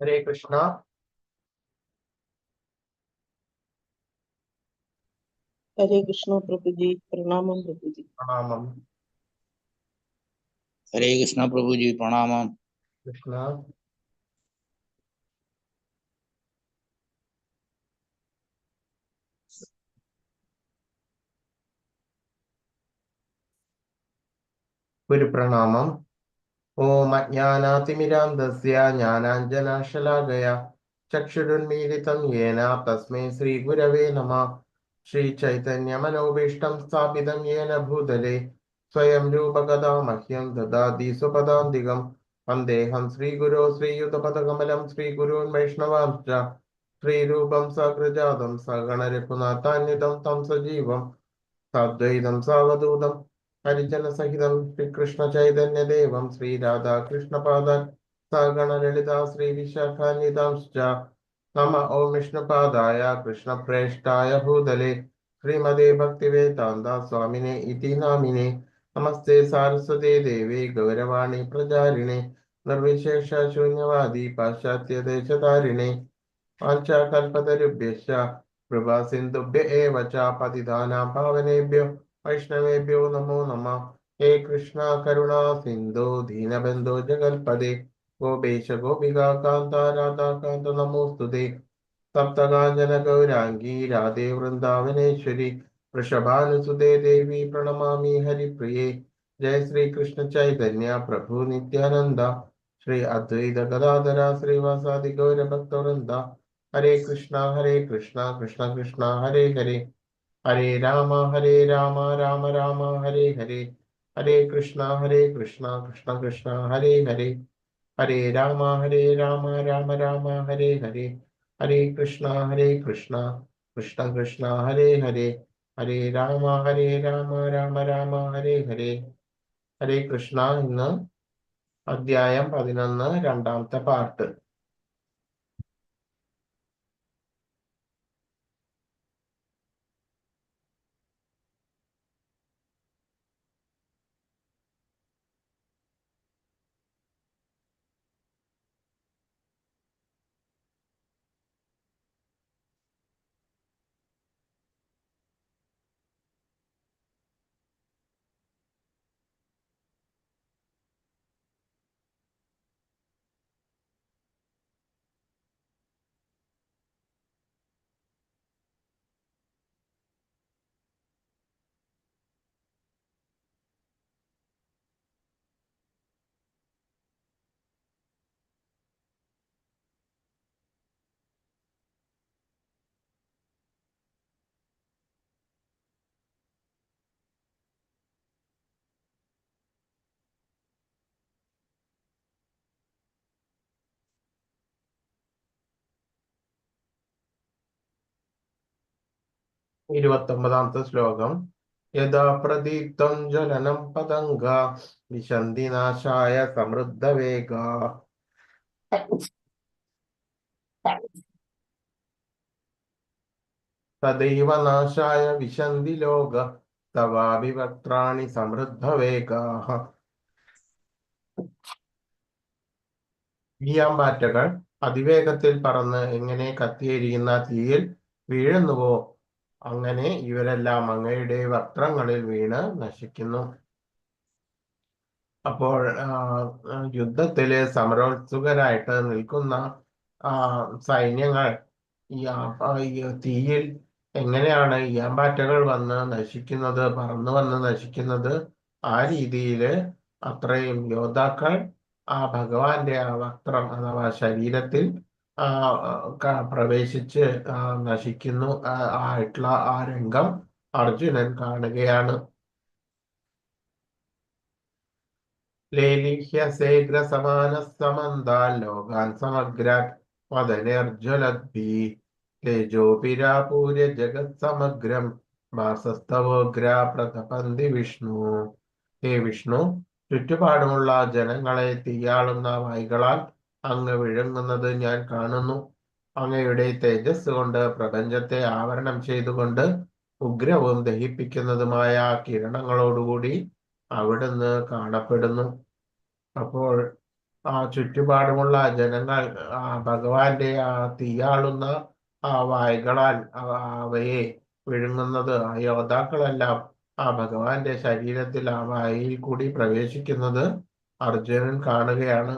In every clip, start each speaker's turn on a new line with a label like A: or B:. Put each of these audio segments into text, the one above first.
A: हरे कृष्णा।
B: हरे कृष्णा प्रभु जी, प्रणाम प्रभु जी।
A: प्रणाम
C: हरे कृष्णा प्रभु जी, प्रणाम।
A: कृष्णा। गुरुप्रणामम्। ओम अज्ञानातिमिरान्धस्य ज्ञानाञ्जनशलाकया चक्षुरुन्मीलितं येन तस्मै श्रीगुरवे नमः। श्रीचैतन्यमनोभीष्टं स्थापितं येन भूतले स्वयं रूपकदा मह्यं ददाति स्वपदान्तिकं। वन्देऽहं श्रीगुरो श्रीयुतपदकमलं श्रीगुरून् वैष्णवांश्च श्रीरूपं सकृजातं सगणरघुनाथान्वितं तं सजीवं साद्वैतं सावधूतं हरिजनसहितं श्रीकृष्णचैतन्यदेवं श्रीराधाकृष्णपादान् सगणललिता श्रीविशाखान्वितांश्च। नम ॐ विष्णुपादाय कृष्णप्रेष्ठाय भूतले श्रीमते भक्तिवेदान्त स्वामिने इति नामिने। नमस्ते सारस्वते देवे गौरवाणी प्रचारिणे निर्विशेष शून्यवादी पाश्चात्यदेशतारिणे वाञ्छाकल्पतरुभ्यश्च कृपा सिन्धुभ्य एव च पतितानां पावनेभ्यो वैष्णवेभ्यो नमो नमः। हे कृष्णा करुणा सिन्धो दीनबन्धो जगत्पदे गोपेश गोपिका कान्ता राधाकान्त नमोऽस्तुते। सप्तकाञ्चन गौराङ्गी राधे वृन्दावनेश्वरी वृषभानुसुते देवी प्रणमामि हरिप्रिये। जय श्री कृष्ण चैतन्य प्रभु नित्यानंद श्री अद्वैत गदाधर श्रीवासादि गौर भक्तवृंदा। हरे कृष्णा कृष्णा कृष्णा हरे हरे हरे राम राम राम हरे हरे। हरे कृष्णा कृष्णा कृष्णा हरे हरे हरे राम राम राम हरे हरे। हरे कृष्णा कृष्णा कृष्णा कृष्णा हरे हरे हरे राम राम राम हरे हरे। ഹരേ കൃഷ്ണ. ഇന്ന് അധ്യായം 11 രണ്ടാമത്തെ പാർട്ട്. 29ാമത്തെ ശ്ലോകം. യഥാ പ്രദീപ്തം ജ്വലനം പതംഗ വിശന്തി നാശായ സമൃദ്ധവേഗ. തദൈവ നാശായ വിശന്തി ലോക തവാഭിവക്ത്രാണി സമൃദ്ധവേഗാഃ. ഈയാമ്പാറ്റകൾ അതിവേഗത്തിൽ പറന്ന് എങ്ങനെ കത്തിയെരിയുന്ന തീയിൽ വീഴുന്നുവോ അങ്ങനെ ഇവരെല്ലാം അങ്ങയുടെ വക്ത്രങ്ങളിൽ വീണ് നശിക്കുന്നു. അപ്പോൾ യുദ്ധത്തില് സമരോത്സുകരായിട്ട് നിൽക്കുന്ന സൈന്യങ്ങൾ ഈ തീയിൽ എങ്ങനെയാണ് ഈയാമ്പാറ്റകൾ വന്ന് നശിക്കുന്നത്, പറന്നു വന്ന് നശിക്കുന്നത്, ആ രീതിയില് അത്രയും യോദ്ധാക്കൾ ആ ഭഗവാന്റെ ആ വക്രം അഥവാ ശരീരത്തിൽ പ്രവേശിച്ച് നശിക്കുന്നു ആയിട്ടുള്ള ആ രംഗം അർജുനൻ കാണുകയാണ്. ലേലിഹ്യസേഗ്രസമാനസമന്താൻ ലോകാൻ സമഗ്രാൻ വദനേർജ്വലദ്ഭിः തേജോഭിരാപൂര്യ ജഗത്സമഗ്രം വാസസ്തവോഗ്ര പ്രതപന്തി വിഷ്ണു. ഹേ വിഷ്ണു, ചുറ്റുപാടുമുള്ള ജനങ്ങളെ തീയാളുന്ന വായ്കളാൽ അങ്ങ് വിഴുങ്ങുന്നത് ഞാൻ കാണുന്നു. അങ്ങയുടെ തേജസ് കൊണ്ട് പ്രപഞ്ചത്തെ ആവരണം ചെയ്തുകൊണ്ട് ഉഗ്രവും ദഹിപ്പിക്കുന്നതുമായ കിരണങ്ങളോടുകൂടി അവിടുന്ന് കാണപ്പെടുന്നു. അപ്പോൾ ചുറ്റുപാടുമുള്ള ജനങ്ങൾ ഭഗവാന്റെ തീയാളുന്ന വായ്കളാൽ അവയെ വിഴുങ്ങുന്നത് യോദ്ധാക്കളെല്ലാം ഭഗവാന്റെ ശരീരത്തിൽ വായിൽ കൂടി പ്രവേശിക്കുന്നത് അർജുനൻ കാണുകയാണ്.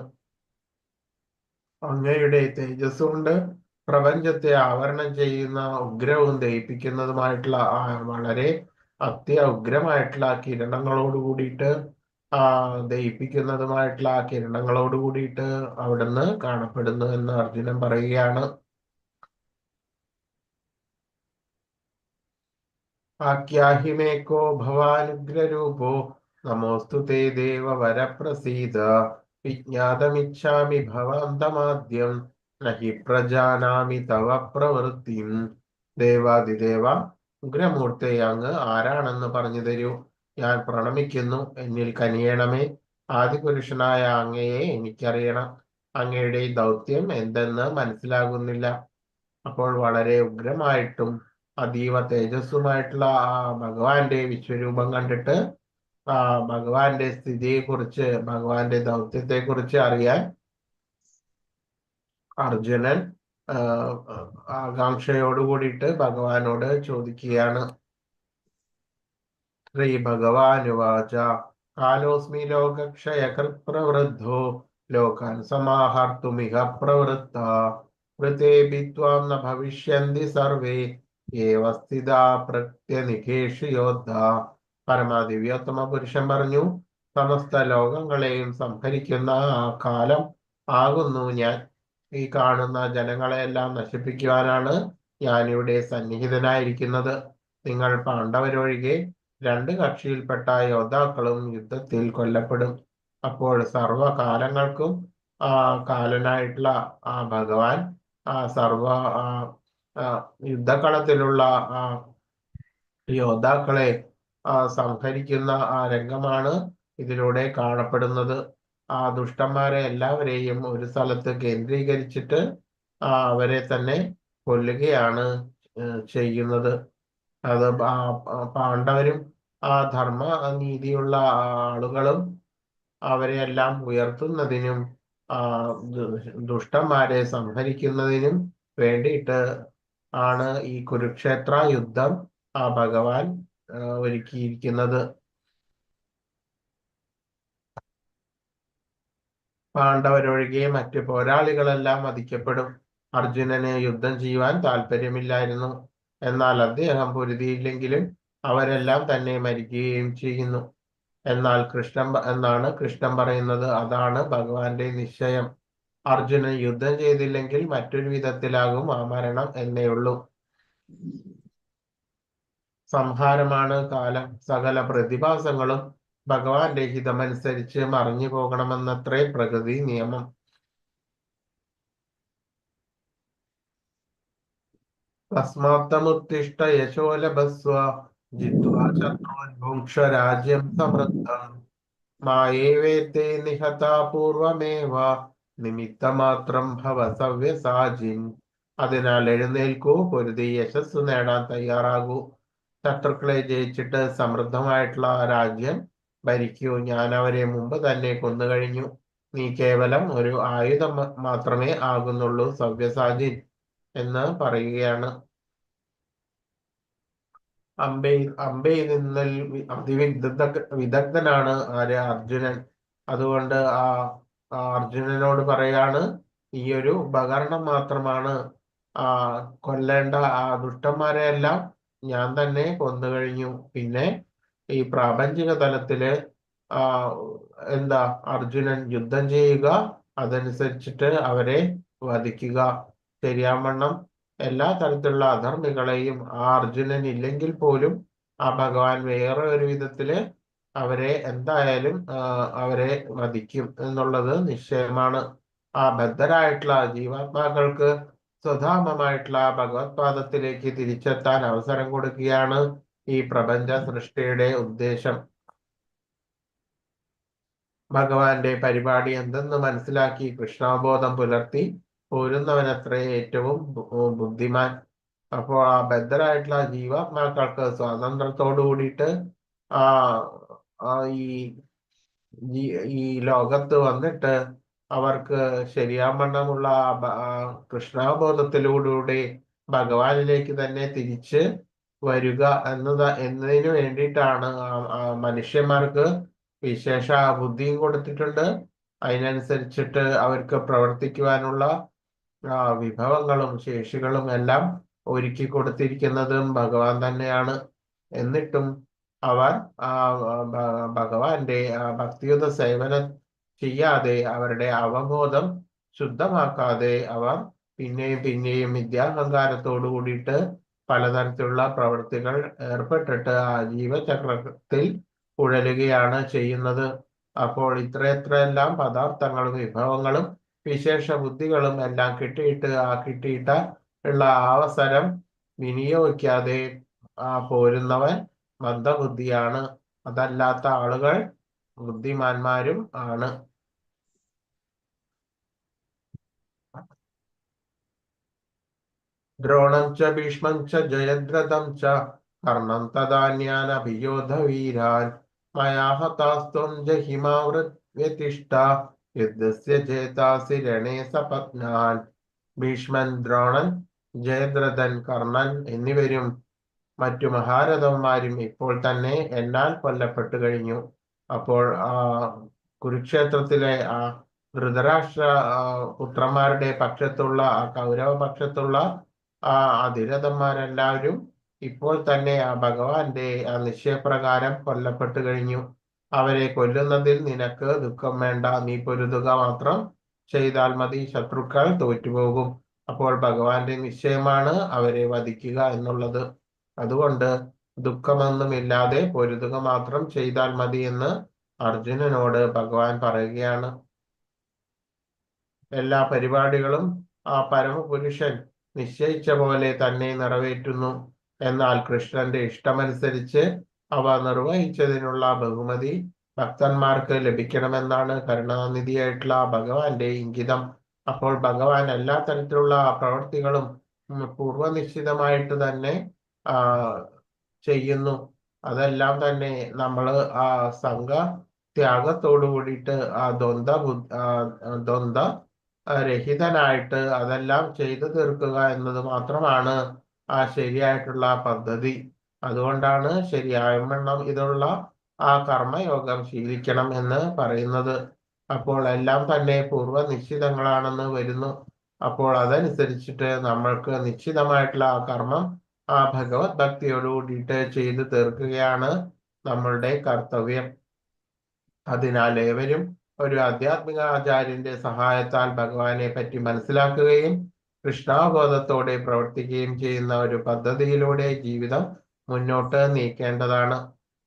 A: അങ്ങയുടെ തേജസ് കൊണ്ട് പ്രപഞ്ചത്തെ ആവരണം ചെയ്യുന്ന ഉഗ്രവും ദയിപ്പിക്കുന്നതുമായിട്ടുള്ള വളരെ ഉഗ്രമായിട്ടുള്ള കിരണങ്ങളോട് കൂടിയിട്ട് ദയിപ്പിക്കുന്നതുമായിട്ടുള്ള കിരണങ്ങളോട് കൂടിയിട്ട് അവിടുന്ന് കാണപ്പെടുന്നു എന്ന് അർജുനൻ പറയുകയാണ്. ആഖ്യാഹിമേക്കോ ഭവാനുഗ്രരൂപോ നമോസ്തു തേ ദേവ വരപ്രസീദ വിജ്ഞാതമിച്ഛാമി ഭവാന്തമാദ്യം നഹി പ്രജാനാമി തവ പ്രവൃത്തിം. ദേവാദിദേവ ഉഗ്രമൂർത്തെ അങ്ങ് ആരാണെന്ന് പറഞ്ഞു തരൂ. ഞാൻ പ്രണമിക്കുന്നു. എന്നിൽ കനിയണമേ. ആദിപുരുഷനായ അങ്ങയെ എനിക്കറിയണം. അങ്ങയുടെ ദൗത്യം എന്തെന്ന് മനസ്സിലാകുന്നില്ല. അപ്പോൾ വളരെ ഉഗ്രമായിട്ടും അതീവ തേജസ്സുമായിട്ടുള്ള ഭഗവാന്റെ വിശ്വരൂപം കണ്ടിട്ട് ഭഗവാന്റെ സ്ഥിതിയെക്കുറിച്ച്, ഭഗവാന്റെ ദൗത്യത്തെക്കുറിച്ച് അറിയാൻ അർജുനൻ ആകാംക്ഷയോട് കൂടിയിട്ട് ഭഗവാനോട് ചോദിക്കുകയാണ്. ശ്രീ ഭഗവാനുവാച കാലോസ്മി ലോകക്ഷയകൃത് പ്രവൃദ്ധോ ലോകാൻ സമാഹർത്തുമിഹ പ്രവൃത്ത വൃതേപി ത്വാം ന ഭവിഷ്യന്തി സർവേ ഏവ സ്ഥിതാ പ്രത്യനികേഷു യോദ്ധ. പരമാദിവ്യോത്തമ പുരുഷൻ പറഞ്ഞു, സമസ്ത ലോകങ്ങളെയും സംഹരിക്കുന്ന കാലം ആകുന്നു ഞാൻ. ഈ കാണുന്ന ജനങ്ങളെയെല്ലാം നശിപ്പിക്കുവാനാണ് ഞാനിവിടെ സന്നിഹിതനായിരിക്കുന്നത്. നിങ്ങൾ പാണ്ഡവരൊഴികെ 2 കക്ഷിയിൽപ്പെട്ട യോദ്ധാക്കളും യുദ്ധത്തിൽ കൊല്ലപ്പെടും. അപ്പോൾ സർവകാലങ്ങൾക്കും കാലനായിട്ടുള്ള ഭഗവാൻ സർവ യുദ്ധകളത്തിലുള്ള യോദ്ധാക്കളെ സംഹരിക്കുന്ന രംഗമാണ് ഇതിലൂടെ കാണപ്പെടുന്നത്. ദുഷ്ടന്മാരെ എല്ലാവരെയും ഒരു സ്ഥലത്ത് കേന്ദ്രീകരിച്ചിട്ട് അവരെ തന്നെ കൊല്ലുകയാണ് ചെയ്യുന്നത്. അത് പാണ്ഡവരും ധർമ്മ നീതിയുള്ള ആളുകളും അവരെയെല്ലാം ഉയർത്തുന്നതിനും ദുഷ്ടന്മാരെ സംഹരിക്കുന്നതിനും വേണ്ടിയിട്ട് ആണ് ഈ കുരുക്ഷേത്ര യുദ്ധം ഭഗവാൻ ഒരുക്കിയിരിക്കുന്നത്. പാണ്ഡവരൊഴികെ മറ്റു പോരാളികളെല്ലാം വധിക്കപ്പെടും. അർജുനന് യുദ്ധം ചെയ്യുവാൻ താല്പര്യമില്ലായിരുന്നു. എന്നാൽ അദ്ദേഹം പൊരുതിയില്ലെങ്കിലും അവരെല്ലാം തന്നെ മരിക്കുകയും ചെയ്യുന്നു എന്നാണ് കൃഷ്ണൻ പറയുന്നത്. അതാണ് ഭഗവാന്റെ നിശ്ചയം. അർജുനൻ യുദ്ധം ചെയ്തില്ലെങ്കിൽ മറ്റൊരു വിധത്തിലാകും ആ മരണം എന്നേയുള്ളൂ. സംഹാരമാണ് കാലം. സകല പ്രതിഭാസങ്ങളും ഭഗവാന്റെ ഹിതമനുസരിച്ച് മറിഞ്ഞു പോകണമെന്നത്രേ പ്രകൃതി നിയമം. തസ്മാത്തമുത്തിഷ്ഠ യശോലഭസ്വ ജിത്വാ ശത്രുൻഭുങ്ക്ഷ രാജ്യം സമൃദ്ധം മായേവേത്തേ നിഹതാ പൂർവമേവ നിമിത്തമാത്രം ഭവ സവ്യസാചിൻ. അതിനാൽ എഴുന്നേൽക്കൂ, പൊരുതി യശസ് നേടാൻ തയ്യാറാകൂ. ശത്രുക്കളെ ജയിച്ചിട്ട് സമൃദ്ധമായിട്ടുള്ള രാജ്യം ഭരിക്കൂ. ഞാൻ അവരെ മുമ്പ് തന്നെ കൊന്നുകഴിഞ്ഞു. നീ കേവലം ഒരു ആയുധം മാത്രമേ ആകുന്നുള്ളൂ സവ്യസാചിൻ എന്ന് പറയുകയാണ്. അമ്പയിൽ നിന്നൽ വിദഗ്ധനാണ് അർജുനൻ. അതുകൊണ്ട് അർജുനനോട് പറയാണ്, ഈ ഒരു ഉപകരണം മാത്രമാണ്. കൊല്ലേണ്ട ദുഷ്ടന്മാരെ എല്ലാം ഞാൻ തന്നെ കൊന്നുകഴിഞ്ഞു. പിന്നെ ഈ പ്രാപഞ്ചിക തലത്തില് അർജുനൻ യുദ്ധം ചെയ്യുക, അതനുസരിച്ചിട്ട് അവരെ വധിക്കുക. ശരിയാവണ്ണം എല്ലാ തരത്തിലുള്ള അധർമ്മികളെയും അർജുനൻ ഇല്ലെങ്കിൽ പോലും ഭഗവാൻ വേറെ ഒരു വിധത്തില് അവരെ എന്തായാലും അവരെ വധിക്കും എന്നുള്ളത് നിശ്ചയമാണ്. ബദ്ധരായിട്ടുള്ള ജീവാത്മാക്കൾക്ക് സ്വധാമമായിട്ടുള്ള ഭഗവത് പാദത്തിലേക്ക് തിരിച്ചെത്താൻ അവസരം കൊടുക്കുകയാണ് ഈ പ്രപഞ്ച സൃഷ്ടിയുടെ ഉദ്ദേശം. ഭഗവാന്റെ പരിപാടി എന്തെന്ന് മനസ്സിലാക്കി കൃഷ്ണാബോധം പുലർത്തി പോരുന്നവനത്രേ ഏറ്റവും ബുദ്ധിമാൻ. അപ്പോൾ ബദ്ധരായിട്ടുള്ള ജീവാത്മാക്കൾക്ക് സ്വാതന്ത്ര്യത്തോടു കൂടിയിട്ട് ഈ ലോകത്ത് വന്നിട്ട് അവർക്ക് ശരിയാവണ്ണമുള്ള കൃഷ്ണാബോധത്തിലൂടെ ഭഗവാനിലേക്ക് തന്നെ തിരിച്ച് വരിക എന്നതിനു വേണ്ടിയിട്ടാണ് മനുഷ്യന്മാർക്ക് വിശേഷ ബുദ്ധിയും കൊടുത്തിട്ടുണ്ട്. അതിനനുസരിച്ചിട്ട് അവർക്ക് പ്രവർത്തിക്കുവാനുള്ള വിഭവങ്ങളും ശേഷികളും എല്ലാം ഒരുക്കി കൊടുത്തിരിക്കുന്നതും ഭഗവാൻ തന്നെയാണ്. എന്നിട്ടും അവർ ഭഗവാന്റെ ഭക്തിയുത സേവനം ചെയ്യാതെ അവരുടെ അവബോധം ശുദ്ധമാക്കാതെ അവർ പിന്നെയും പിന്നെയും വിദ്യാഹങ്കാരത്തോടു കൂടിയിട്ട് പലതരത്തിലുള്ള പ്രവൃത്തികൾ ഏർപ്പെട്ടിട്ട് ആ ജീവചക്രത്തിൽ ഉഴലുകയാണ് ചെയ്യുന്നത്. അപ്പോൾ ഇത്രയെല്ലാം പദാർത്ഥങ്ങളും വിഭവങ്ങളും വിശേഷ ബുദ്ധികളും എല്ലാം കിട്ടിയിട്ട ഉള്ള അവസരം വിനിയോഗിക്കാതെ പോരുന്നവൻ മന്ദബുദ്ധിയാണ്. അതല്ലാത്ത ആളുകൾ ബുദ്ധിമാന്മാരും ആണ്. ദ്രോണം ച ഭീഷ്മം ച ജയദ്രഥം ച കർണം തദാന്യാനഭിയോധ വീരാൻ മയാ ഹതാസ്ത്വം ജഹിമാവൃത്യതിഷ്ഠ യുദ്ധസ്യ ജേതാസി രണേ സപത്നാൻ. ഭീഷ്മൻ, ദ്രോണൻ, ജയദ്രഥൻ, കർണൻ എന്നിവരും മറ്റു മഹാരഥന്മാരും ഇപ്പോൾ തന്നെ എന്നാൽ കൊല്ലപ്പെട്ടു കഴിഞ്ഞു. അപ്പോൾ കുരുക്ഷേത്രത്തിലെ ധൃതരാഷ്ട്ര പുത്രന്മാരുടെ പക്ഷത്തുള്ള കൗരവ പക്ഷത്തുള്ള അതിരഥന്മാരെല്ലാവരും ഇപ്പോൾ തന്നെ ഭഗവാന്റെ നിശ്ചയപ്രകാരം കൊല്ലപ്പെട്ടു കഴിഞ്ഞു. അവരെ കൊല്ലുന്നതിൽ നിനക്ക് ദുഃഖം വേണ്ട, നീ പൊരുതുക മാത്രം ചെയ്താൽ മതി, ശത്രുക്കൾ തോറ്റുപോകും. അപ്പോൾ ഭഗവാന്റെ നിശ്ചയമാണ് അവരെ വധിക്കുക എന്നുള്ളത്. അതുകൊണ്ട് ദുഃഖമൊന്നുമില്ലാതെ പൊരുതുക മാത്രം ചെയ്താൽ മതി എന്ന് അർജുനനോട് ഭഗവാൻ പറയുകയാണ്. എല്ലാ പരിപാടികളും പരമപുരുഷൻ നിശ്ചയിച്ച പോലെ തന്നെ നിറവേറ്റുന്നു. എന്നാൽ കൃഷ്ണന്റെ ഇഷ്ടമനുസരിച്ച് അവ നിർവഹിച്ചതിനുള്ള ബഹുമതി ഭക്തന്മാർക്ക് ലഭിക്കണമെന്നാണ് കരുണാനിധിയായിട്ടുള്ള ഭഗവാന്റെ ഇംഗിതം. അപ്പോൾ ഭഗവാൻ എല്ലാ തരത്തിലുള്ള പ്രവൃത്തികളും പൂർവനിശ്ചിതമായിട്ട് തന്നെ ചെയ്യുന്നു. അതെല്ലാം തന്നെ നമ്മൾ സംഘ ത്യാഗത്തോടു കൂടിയിട്ട് ദ്വന്ദ്വ രഹിതനായിട്ട് അതെല്ലാം ചെയ്തു തീർക്കുക എന്നത് മാത്രമാണ് ശരിയായിട്ടുള്ള പദ്ധതി. അതുകൊണ്ടാണ് ശരിയായവണ്ണം ഇതുള്ള കർമ്മയോഗം ശീലിക്കണം എന്ന് പറയുന്നത്. അപ്പോൾ എല്ലാം തന്നെ പൂർവ്വനിശ്ചിതങ്ങളാണെന്ന് വരുന്നു. അപ്പോൾ അതനുസരിച്ചിട്ട് നമ്മൾക്ക് നിശ്ചിതമായിട്ടുള്ള കർമ്മം ഭഗവത് ഭക്തിയോട് കൂടിയിട്ട് ചെയ്തു തീർക്കുകയാണ് നമ്മളുടെ കർത്തവ്യം. അതിനാൽ ഏവരും ഒരു ആധ്യാത്മിക ആചാര്യന്റെ സഹായത്താൽ ഭഗവാനെ പറ്റി മനസ്സിലാക്കുകയും കൃഷ്ണാബോധത്തോടെ പ്രവർത്തിക്കുകയും ചെയ്യുന്ന ഒരു പദ്ധതിയിലൂടെ ജീവിതം മുന്നോട്ട് നീക്കേണ്ടതാണ്.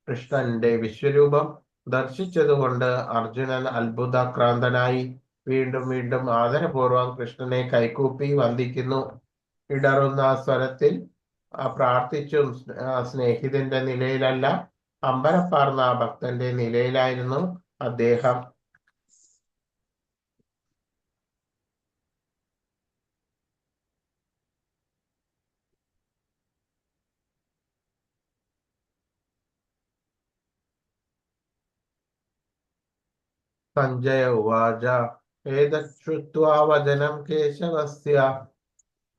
A: കൃഷ്ണന്റെ വിശ്വരൂപം ദർശിച്ചതുകൊണ്ട് അർജുനൻ അത്ഭുതാക്രാന്തനായി വീണ്ടും വീണ്ടും ആദരപൂർവം കൃഷ്ണനെ കൈകൂപ്പി വന്ദിക്കുന്നു. ഇടറുന്ന സ്വരത്തിൽ പ്രാർത്ഥിച്ചും സ്നേഹിതന്റെ നിലയിലല്ല, അമ്പരപ്പാർന്ന ഭക്തന്റെ നിലയിലായിരുന്നു അദ്ദേഹം. സഞ്ജയ ഉവാച ഏതശ്രുത്വാ വചനം കേശവസ്യ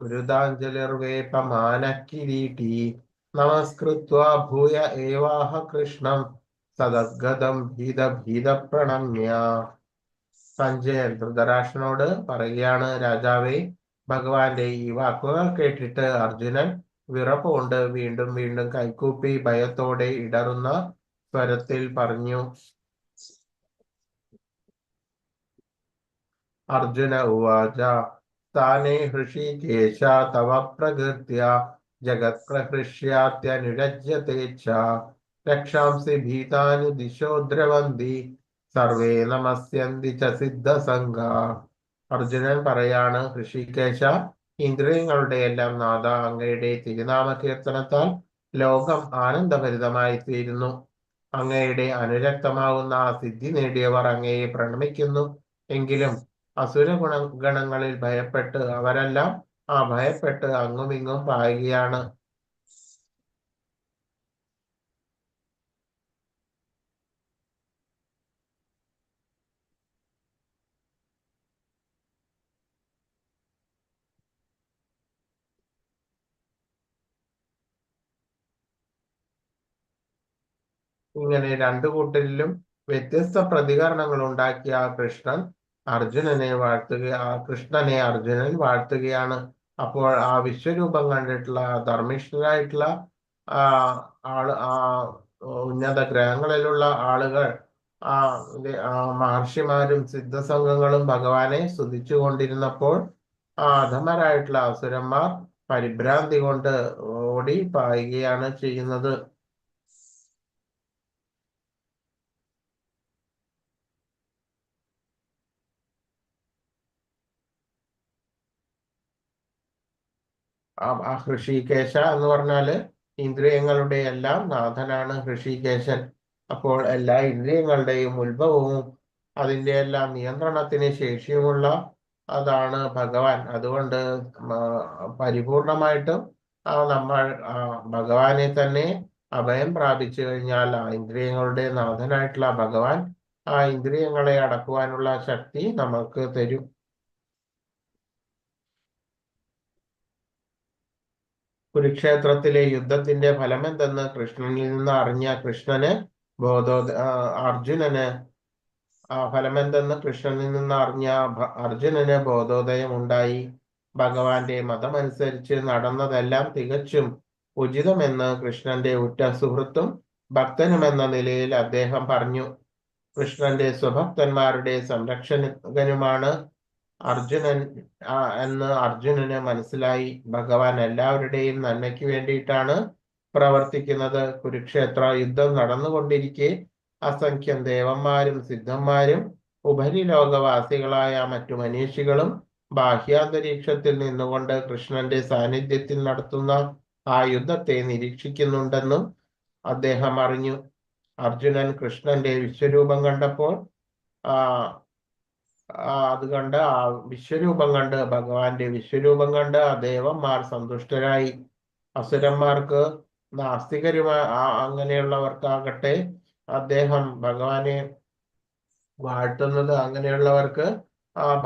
A: ഗുരുതാഞ്ജലിർവേപമാനഃ കിരീടീ നമസ്കൃത്വാ ഭൂയ ഏവാഹ കൃഷ്ണം സദഗതം ഭീത പ്രണമ്യ. സഞ്ജയൻ ധൃതരാഷ്ട്രനോട് പറയുകയാണ്, രാജാവേ, ഭഗവാന്റെ ഈ വാക്കുകൾ കേട്ടിട്ട് അർജുനൻ വിറപ്പുകൊണ്ട് വീണ്ടും വീണ്ടും കൈകൂപ്പി ഭയത്തോടെ ഇടറുന്ന സ്വരത്തിൽ പറഞ്ഞു. അർജുന ഉവാച സ്ഥാനേ ഹൃഷീകേശ തവ പ്രകൃത്യ ജഗത് പ്രഹൃഷ്യാത്യനുരജ്യത്തെ ച രക്ഷാംസി ഭീതാനി ദിശോ ദ്രവന്തി സർവേ നമസ്യന്തി ച സിദ്ധസംഘ. അർജുനൻ പറയാണ്, ഹൃഷികേശ, ഇന്ദ്രിയങ്ങളുടെ എല്ലാം നാഥ, അങ്ങയുടെ തിരുനാമ കീർത്തനത്താൽ ലോകം ആനന്ദഭരിതമായി തീരുന്നു. അങ്ങയുടെ അനുരക്തമാവുന്ന സിദ്ധി നേടിയവർ അങ്ങയെ പ്രണമിക്കുന്നു. എങ്കിലും അസുര ഗണങ്ങളിൽ ഭയപ്പെട്ട് അവരെല്ലാം ഭയപ്പെട്ട് അങ്ങുമിങ്ങും പായുകയാണ്. ഇങ്ങനെ രണ്ടു കൂട്ടരിലും വ്യത്യസ്ത പ്രതികരണങ്ങൾ ഉണ്ടാക്കിയ കൃഷ്ണൻ അർജുനൻ വാഴ്ത്തുകയാണ്. അപ്പോൾ ആ വിശ്വരൂപം കണ്ടിട്ടുള്ള ധർമ്മിഷ്ഠരായിട്ടുള്ള ആ ഉന്നത ഗ്രഹങ്ങളിലുള്ള ആളുകൾ ആ മഹർഷിമാരും സിദ്ധസംഘങ്ങളും ഭഗവാനെ സ്തുതിച്ചു കൊണ്ടിരുന്നപ്പോൾ അധമരായിട്ടുള്ള അസുരന്മാർ പരിഭ്രാന്തി കൊണ്ട് ഓടി പായുകയാണ് ചെയ്യുന്നത്. ഹൃഷികേശ എന്ന് പറഞ്ഞാല് ഇന്ദ്രിയങ്ങളുടെ എല്ലാം നാഥനാണ് ഹൃഷികേശൻ. അപ്പോൾ എല്ലാ ഇന്ദ്രിയങ്ങളുടെയും ഉത്ഭവവും അതിന്റെ എല്ലാം നിയന്ത്രണത്തിന് ശേഷിയുമുള്ള അതാണ് ഭഗവാൻ. അതുകൊണ്ട് പരിപൂർണമായിട്ടും നമ്മൾ ഭഗവാനെ തന്നെ അഭയം പ്രാപിച്ചു കഴിഞ്ഞാൽ ആ ഇന്ദ്രിയങ്ങളുടെ നാഥനായിട്ടുള്ള ഭഗവാൻ ആ ഇന്ദ്രിയങ്ങളെ അടക്കുവാനുള്ള ശക്തി നമുക്ക് തരും. കുരുക്ഷേത്രത്തിലെ യുദ്ധത്തിന്റെ ഫലമെന്തെന്ന് കൃഷ്ണനിൽ നിന്ന് അറിഞ്ഞ അർജുനന് ബോധോദയം ഉണ്ടായി. ഭഗവാന്റെ മതമനുസരിച്ച് നടന്നതെല്ലാം തികച്ചും ഉചിതമെന്ന് കൃഷ്ണന്റെ ഉറ്റ സുഹൃത്തും ഭക്തനുമെന്ന നിലയിൽ അദ്ദേഹം പറഞ്ഞു. കൃഷ്ണന്റെ സ്വഭക്തന്മാരുടെ സംരക്ഷകനുമാണ് അർജുനൻ എന്ന് അർജുനന് മനസ്സിലായി. ഭഗവാൻ എല്ലാവരുടെയും നന്മയ്ക്ക് വേണ്ടിയിട്ടാണ് പ്രവർത്തിക്കുന്നത്. കുരുക്ഷേത്ര യുദ്ധം നടന്നുകൊണ്ടിരിക്കെ അസംഖ്യം ദേവന്മാരും സിദ്ധന്മാരും ഉപരിലോകവാസികളായ മറ്റു മനീഷികളും ബാഹ്യാന്തരീക്ഷത്തിൽ നിന്നുകൊണ്ട് കൃഷ്ണന്റെ സാന്നിധ്യത്തിൽ നടത്തുന്ന ആ യുദ്ധത്തെ നിരീക്ഷിക്കുന്നുണ്ടെന്നും അദ്ദേഹം അറിഞ്ഞു. അർജുനൻ കൃഷ്ണന്റെ വിശ്വരൂപം കണ്ടപ്പോൾ ഭഗവാന്റെ വിശ്വരൂപം കണ്ട് ആ ദേവന്മാർ സന്തുഷ്ടരായി. അസുരന്മാർക്ക്, അങ്ങനെയുള്ളവർക്കാകട്ടെ അദ്ദേഹം ഭഗവാനെ അങ്ങനെയുള്ളവർക്ക്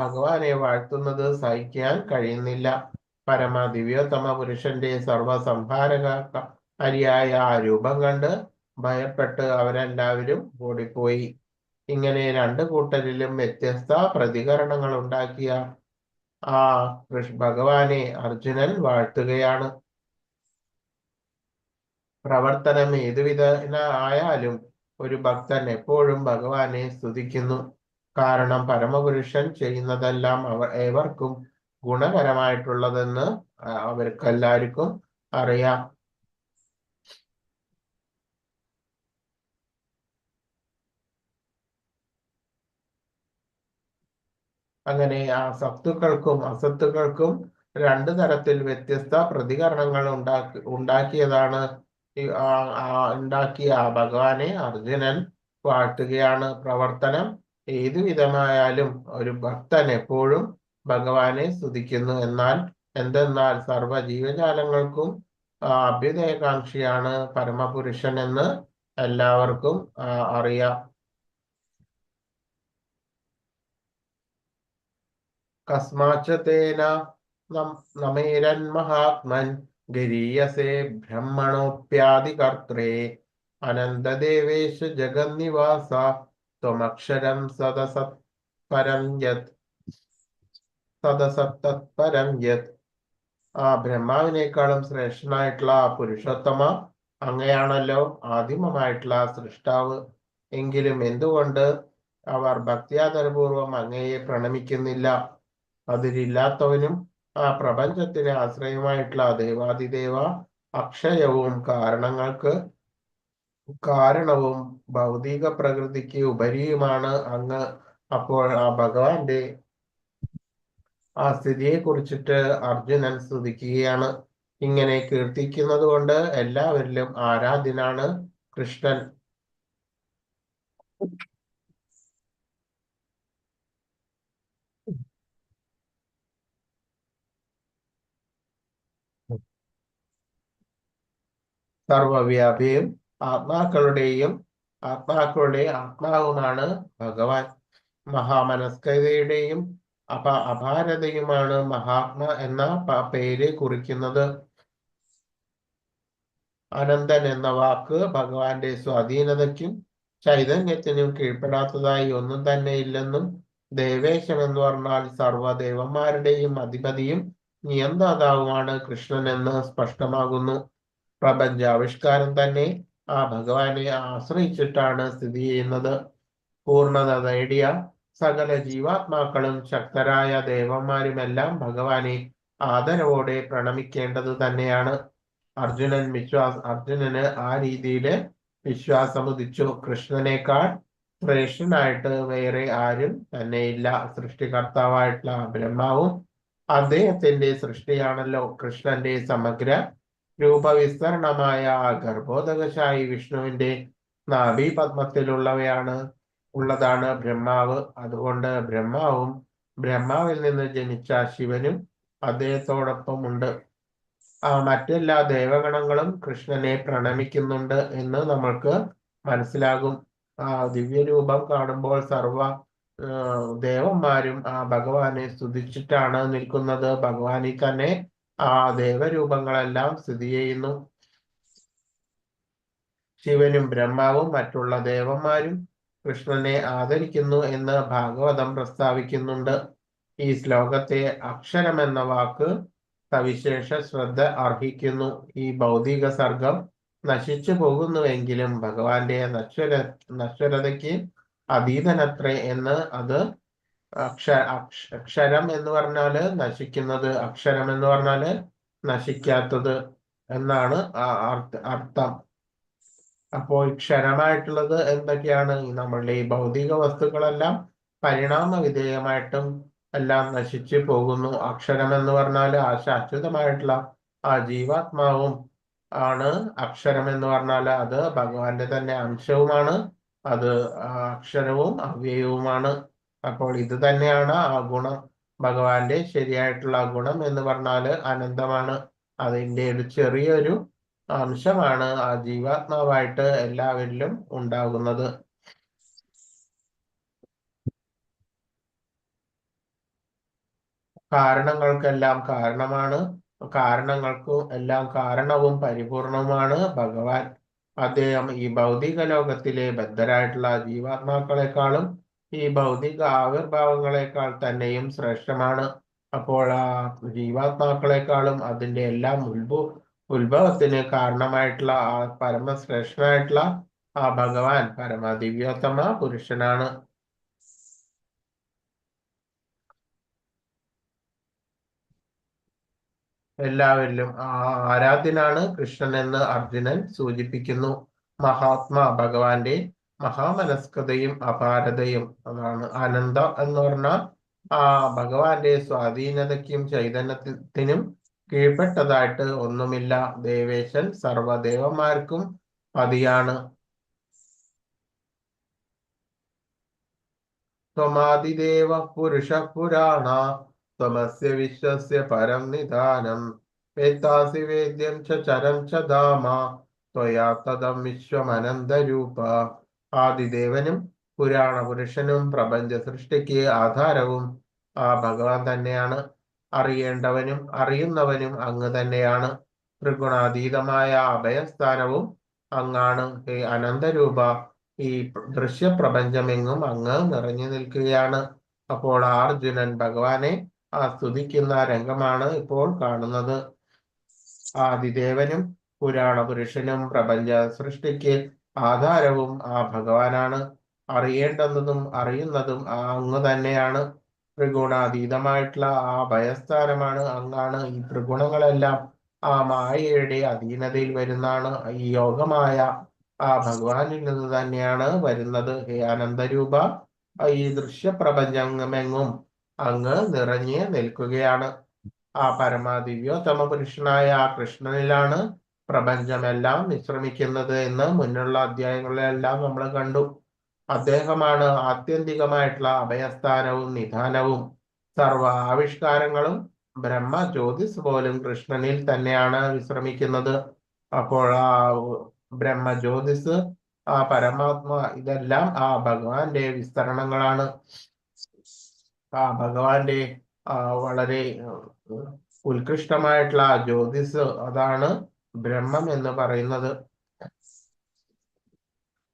A: ഭഗവാനെ വാഴ്ത്തുന്നത് സഹിക്കാൻ കഴിയുന്നില്ല. പരമദിവ്യോത്തമ പുരുഷന്റെ സർവസംഹാരകാരിയായ ആ രൂപം കണ്ട് ഭയപ്പെട്ട് അവരെല്ലാവരും ഓടിപ്പോയി. ഇങ്ങനെ രണ്ടു കൂട്ടരിലും വ്യത്യസ്ത പ്രതികരണങ്ങൾ ഉണ്ടാക്കിയ ആ ഭഗവാനെ അർജുനൻ വാഴ്ത്തുകയാണ്. പ്രവർത്തനം ആയാലും ഒരു ഭക്തൻ എപ്പോഴും ഭഗവാനെ സ്തുതിക്കുന്നു. കാരണം പരമപുരുഷൻ ചെയ്യുന്നതെല്ലാം ഏവർക്കും ഗുണകരമായിട്ടുള്ളതെന്ന് അവർക്കെല്ലാവർക്കും അറിയാം. അങ്ങനെ ആ സത്തുക്കൾക്കും അസത്തുക്കൾക്കും രണ്ടു തരത്തിൽ വ്യത്യസ്ത പ്രതികരണങ്ങൾ ഉണ്ടാക്കിയ ആ ഭഗവാനെ അർജുനൻ വാഴ്ത്തുകയാണ്. പ്രവർത്തനം ഏതുവിധമായാലും ഒരു ഭക്തൻ എപ്പോഴും ഭഗവാനെ സ്തുതിക്കുന്നു. എന്തെന്നാൽ സർവ ജീവജാലങ്ങൾക്കും അഭ്യുദയകാംക്ഷിയാണ് പരമപുരുഷൻ എന്ന് എല്ലാവർക്കും അറിയാം. കസ്മാച്ചതേന നമേരന്മഹാത്മൻ ഗരീയസേ ബ്രഹ്മണോപ്യാദികർത്രേ അനന്തദേവേശ ജഗന്നിവാസ ത്വമക്ഷരം സദസത്പരം യത്. ആ ബ്രഹ്മാവിനേക്കാളും ശ്രേഷ്ഠനായിട്ടുള്ള പുരുഷോത്തമ, അങ്ങയാണല്ലോ ആദിമമായിട്ടുള്ള സൃഷ്ടാവ്. എങ്കിലും എന്തുകൊണ്ട് അവർ ഭക്തിയാദരപൂർവം അങ്ങയെ പ്രണമിക്കുന്നില്ല? അതിരില്ലാത്തവനും ആ പ്രപഞ്ചത്തിന് ആശ്രയമായിട്ടുള്ള ദേവാദിദേവ, അക്ഷയവും കാരണവും ഭൗതിക പ്രകൃതിക്ക് ഉപരിയുമാണ് അങ്ങ്. അപ്പോൾ ആ ഭഗവാന്റെ ആ സ്ഥിതിയെ കുറിച്ചിട്ട് അർജുനൻ സ്തുതിക്കുകയാണ്. ഇങ്ങനെ കീർത്തിക്കുന്നത് കൊണ്ട് എല്ലാവരിലും ആരാധ്യനാണ് കൃഷ്ണൻ. സർവവ്യാപിയും ആത്മാക്കളുടെ ആത്മാവുമാണ് ഭഗവാൻ. മഹാമനസ്കതയുടെയും അപാരതയുമാണ് മഹാത്മ എന്ന പേര് കുറിക്കുന്നത്. അനന്തൻ എന്ന വാക്ക് ഭഗവാന്റെ സ്വാധീനതയ്ക്കും ചൈതന്യത്തിനും കീഴ്പ്പെടാത്തതായി ഒന്നും തന്നെ ഇല്ലെന്നും ദേവേശം എന്ന് പറഞ്ഞാൽ സർവ്വദേവന്മാരുടെയും അധിപതിയും നിയന്ത്രാതാവുമാണ് കൃഷ്ണൻ എന്ന് സ്പഷ്ടമാകുന്നു. പ്രപഞ്ച ആവിഷ്കാരം തന്നെ ആ ഭഗവാനെ ആശ്രയിച്ചിട്ടാണ് സ്ഥിതി ചെയ്യുന്നത്. പൂർണ്ണത നേടിയ സകല ജീവാത്മാക്കളും ശക്തരായ ദേവന്മാരുമെല്ലാം ഭഗവാനെ ആദരവോടെ പ്രണമിക്കേണ്ടത് തന്നെയാണ്. അർജുനന് ആ രീതിയില് വിശ്വാസമുദിച്ചു. കൃഷ്ണനേക്കാൾ ശ്രേഷ്ഠനായിട്ട് വേറെ ആരും തന്നെയില്ല. സൃഷ്ടികർത്താവായിട്ടുള്ള ബ്രഹ്മാവും അദ്ദേഹത്തിന്റെ സൃഷ്ടിയാണല്ലോ. കൃഷ്ണന്റെ സമഗ്ര രൂപവിസ്തരണമായ ഗർഭോദകശായി വിഷ്ണുവിന്റെ ഉള്ളതാണ് ബ്രഹ്മാവ്. അതുകൊണ്ട് ബ്രഹ്മാവും ബ്രഹ്മാവിൽ നിന്ന് ജനിച്ച ശിവനും അദ്ദേഹത്തോടൊപ്പം ഉണ്ട്. മറ്റെല്ലാ ദേവഗണങ്ങളും കൃഷ്ണനെ പ്രണമിക്കുന്നുണ്ട് എന്ന് നമ്മൾക്ക് മനസ്സിലാകും. ദിവ്യരൂപം കാണുമ്പോൾ സർവ ദേവന്മാരും ആ ഭഗവാനെ സ്തുതിച്ചിട്ടാണ് നിൽക്കുന്നത്. ഭഗവാനിൽ തന്നെ ആ ദേവരൂപങ്ങളെല്ലാം സ്ഥിതി ചെയ്യുന്നു. ശിവനും ബ്രഹ്മാവും മറ്റുള്ള ദേവന്മാരും കൃഷ്ണനെ ആദരിക്കുന്നു എന്ന് ഭാഗവതം പ്രസ്താവിക്കുന്നുണ്ട്. ഈ ശ്ലോകത്തെ അക്ഷരം എന്ന വാക്ക് സവിശേഷ ശ്രദ്ധ അർഹിക്കുന്നു. ഈ ഭൗതിക സർഗം നശിച്ചു പോകുന്നുവെങ്കിലും ഭഗവാന്റെ നശ്വരതയ്ക്ക് അതീതനത്രേ എന്ന് അത് അക്ഷരം എന്ന് പറഞ്ഞാല് നശിക്കുന്നത്, അക്ഷരം എന്ന് പറഞ്ഞാല് നശിക്കാത്തത് എന്നാണ് അർത്ഥം. അപ്പോൾ ക്ഷരമായിട്ടുള്ളത് എന്തൊക്കെയാണ്? നമ്മളുടെ ഈ ഭൗതിക വസ്തുക്കളെല്ലാം പരിണാമ വിധേയമായിട്ടും എല്ലാം നശിച്ചു പോകുന്നു. അക്ഷരം എന്ന് പറഞ്ഞാൽ ആ ശാശ്വതമായിട്ടുള്ള ആ ജീവാത്മാവും ആണ് അക്ഷരം എന്ന് പറഞ്ഞാൽ അത് ഭഗവാന്റെ തന്നെ അംശവുമാണ്. അത് അക്ഷരവും അവ്യയവുമാണ്. അപ്പോൾ ഇത് തന്നെയാണ് ആ ഗുണം. ഭഗവാന്റെ ശരിയായിട്ടുള്ള ഗുണം എന്ന് പറഞ്ഞാൽ അനന്തമാണ്. അതിൻ്റെ ഒരു ചെറിയൊരു അംശമാണ് ആ ജീവാത്മാവായിട്ട് എല്ലാവരിലും ഉണ്ടാകുന്നത്. കാരണങ്ങൾക്കെല്ലാം കാരണമാണ്, കാരണങ്ങൾക്കും എല്ലാം കാരണവും പരിപൂർണവുമാണ് ഭഗവാൻ. അദ്ദേഹം ഈ ഭൗതിക ലോകത്തിലെ ബദ്ധരായിട്ടുള്ള ജീവാത്മാക്കളെക്കാളും ഈ ഭൗതിക ആവിർഭാവങ്ങളെക്കാൾ തന്നെയും ശ്രേഷ്ഠമാണ്. അപ്പോൾ ആ ജീവാത്മാക്കളെക്കാളും അതിൻ്റെ എല്ലാം ഉത്ഭവത്തിന് കാരണമായിട്ടുള്ള ആ പരമശ്രേഷ്ഠനായിട്ടുള്ള ആ ഭഗവാൻ പരമദിവ്യോത്തമ പുരുഷനാണ്. എല്ലാവരിലും ആരാധ്യനാണ് കൃഷ്ണൻ എന്ന് അർജുനൻ സൂചിപ്പിക്കുന്നു. മഹാത്മാ ഭഗവാന്റെ മഹാമനസ്കതയും അപാരതയും അതാണ്. ആനന്ദം എന്ന് പറഞ്ഞാൽ ആ ഭഗവാന്റെ സ്വാധീനതയ്ക്കും ചൈതന്യത്തിനും കീഴ്പ്പെട്ടതായിട്ട് ഒന്നുമില്ല. ദേവേശൻ സർവദേവന്മാർക്കും പതിയാണ്. ത്വമാദിദേവ പുരുഷ പുരാണ ത്വമസ്യ വിശ്വസ്യ പരം നിധാനം വേത്താസി വേദ്യം ചരം ച ധാമ ത്വയാ തദം വിശ്വമനന്തരൂപ. ആദിദേവനും പുരാണ പുരുഷനും പ്രപഞ്ച സൃഷ്ടിക്ക് ആധാരവും ആ ഭഗവാൻ തന്നെയാണ്. അറിയേണ്ടവനും അറിയുന്നവനും അങ്ങ് തന്നെയാണ്. ത്രിഗുണാതീതമായ അഭയസ്ഥാനവും അങ്ങാണ്. ഹേ അനന്തരൂപ, ഈ ദൃശ്യപ്രപഞ്ചമെങ്ങും അങ്ങ് നിറഞ്ഞു നിൽക്കുകയാണ്. അപ്പോൾ അർജുനൻ ഭഗവാനെ സ്തുതിക്കുന്ന രംഗമാണ് ഇപ്പോൾ കാണുന്നത്. ആദിദേവനും പുരാണ പുരുഷനും പ്രപഞ്ച സൃഷ്ടിക്ക് ആധാരവും ആ ഭഗവാനാണ്. അറിയേണ്ടുന്നതും അറിയുന്നതും അങ്ങ് തന്നെയാണ്. ത്രിഗുണാതീതമായിട്ടുള്ള ആ ഭയസ്ഥാനമാണ് അങ്ങാണ്. ഈ ത്രിഗുണങ്ങളെല്ലാം ആ മായയുടെ അധീനതയിൽ വരുന്നതാണ്. ഈ യോഗമായ ആ ഭഗവാനിൽ നിന്ന് തന്നെയാണ് വരുന്നത്. ഹേ അനന്തരൂപ, ഈ ദൃശ്യപ്രപഞ്ചമെങ്ങും അങ്ങ് നിറഞ്ഞ് നിൽക്കുകയാണ്. ആ പരമദിവ്യോത്തമ പുരുഷനായ ആ കൃഷ്ണനിലാണ് പ്രപഞ്ചമെല്ലാം വിശ്രമിക്കുന്നത് എന്ന് മുന്നുള്ള അധ്യായങ്ങളിലെല്ലാം നമ്മൾ കണ്ടു. അദ്ദേഹമാണ് ആത്യന്തികമായിട്ടുള്ള അഭയസ്ഥാനവും നിധാനവും. സർവ ആവിഷ്കാരങ്ങളും ബ്രഹ്മ ജ്യോതിസ് പോലും കൃഷ്ണനിൽ തന്നെയാണ് വിശ്രമിക്കുന്നത്. അപ്പോൾ ആ ബ്രഹ്മ ജ്യോതിസ്, ആ പരമാത്മ, ഇതെല്ലാം ആ ഭഗവാന്റെ വിസ്തരണങ്ങളാണ്. ആ ഭഗവാന്റെ വളരെ ഉത്കൃഷ്ടമായിട്ടുള്ള ജ്യോതിസ്, അതാണ് ബ്രഹ്മം എന്ന് പറയുന്നത്.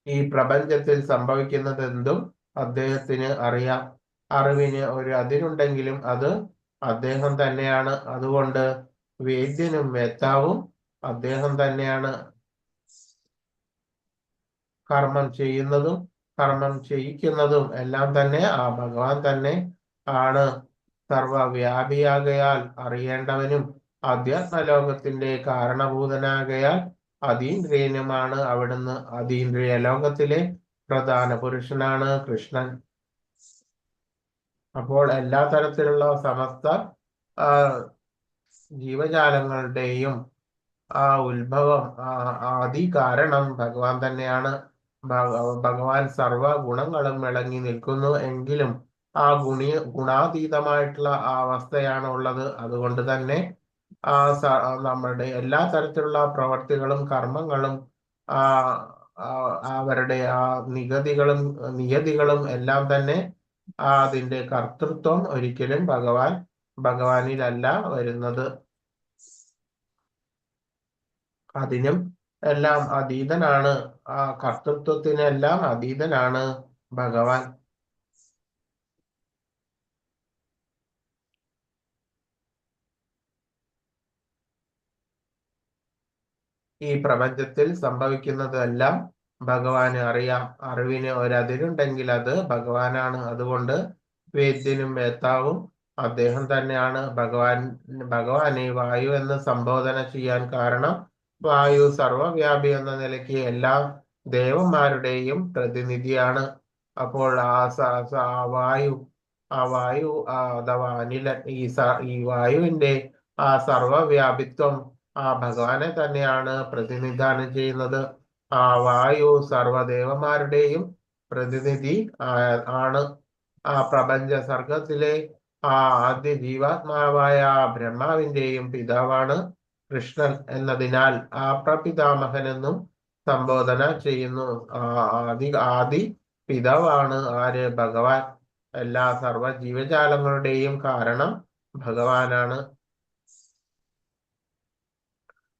A: ഈ പ്രപഞ്ചത്തിൽ സംഭവിക്കുന്നത് എന്തും അദ്ദേഹത്തിന് അറിയാം. അറിവിന് ഒരു അതിരുണ്ടെങ്കിലും അത് അദ്ദേഹം തന്നെയാണ്. അതുകൊണ്ട് വേദ്യനും വേത്താവും അദ്ദേഹം തന്നെയാണ്. കർമ്മം ചെയ്യുന്നതും കർമ്മം ചെയ്യിക്കുന്നതും എല്ലാം തന്നെ ആ ഭഗവാൻ തന്നെ ആണ്. സർവവ്യാപിയാകയാൽ അറിയേണ്ടവനും അധ്യാത്മലോകത്തിന്റെ കാരണഭൂതനാകയാൽ അതീന്ദ്രിയനുമാണ് അവിടുന്ന്. അതീന്ദ്രിയ ലോകത്തിലെ പ്രധാന പുരുഷനാണ് കൃഷ്ണൻ. അപ്പോൾ എല്ലാ തരത്തിലുള്ള സമസ്ത ജീവജാലങ്ങളുടെയും ആ ഉത്ഭവം, ആദി കാരണം ഭഗവാൻ തന്നെയാണ്. ഭഗവാൻ സർവ ഗുണങ്ങളും വിളങ്ങി നിൽക്കുന്നു എങ്കിലും ആ ഗുണാതീതമായിട്ടുള്ള ആ അവസ്ഥയാണ് ഉള്ളത്. അതുകൊണ്ട് തന്നെ ആ നമ്മളുടെ എല്ലാ തരത്തിലുള്ള പ്രവർത്തികളും കർമ്മങ്ങളും അവരുടെ ആ നിയതികളും എല്ലാം തന്നെ അതിന്റെ കർത്തൃത്വം ഒരിക്കലും ഭഗവാനിലല്ല വരുന്നത്. അതിനും എല്ലാം അതീതനാണ്. ആ കർത്തൃത്വത്തിനെല്ലാം അതീതനാണ് ഭഗവാൻ. ഈ പ്രപഞ്ചത്തിൽ സംഭവിക്കുന്നതെല്ലാം ഭഗവാന് അറിയാം. അറിവിന് ഒരതിരുണ്ടെങ്കിൽ അത് ഭഗവാനാണ്. അതുകൊണ്ട് വേദ്യനും വേത്താവും അദ്ദേഹം തന്നെയാണ്. ഭഗവാനെ വായു എന്ന് സംബോധന ചെയ്യാൻ കാരണം വായു സർവവ്യാപി എന്ന നിലയ്ക്ക് എല്ലാ ദേവന്മാരുടെയും പ്രതിനിധിയാണ്. അപ്പോൾ വായു അഥവാ അനിലൻ, ഈ വായുവിന്റെ ആ സർവവ്യാപിത്വം ആ ഭഗവാനെ തന്നെയാണ് പ്രതിനിധാനം ചെയ്യുന്നത്. ആ വായു സർവദേവന്മാരുടെയും പ്രതിനിധി ആണ്. ആ പ്രപഞ്ച സർഗത്തിലെ ആ ആദ്യ ജീവാത്മാവായ ബ്രഹ്മാവിന്റെയും പിതാവാണ് കൃഷ്ണൻ എന്നതിനാൽ ആ പ്രപിതാമഹനെന്നും സംബോധന ചെയ്യുന്നു. ആദി പിതാവാണ് ആര്? ഭഗവാൻ. എല്ലാ സർവ ജീവജാലങ്ങളുടെയും കാരണം ഭഗവാനാണ്.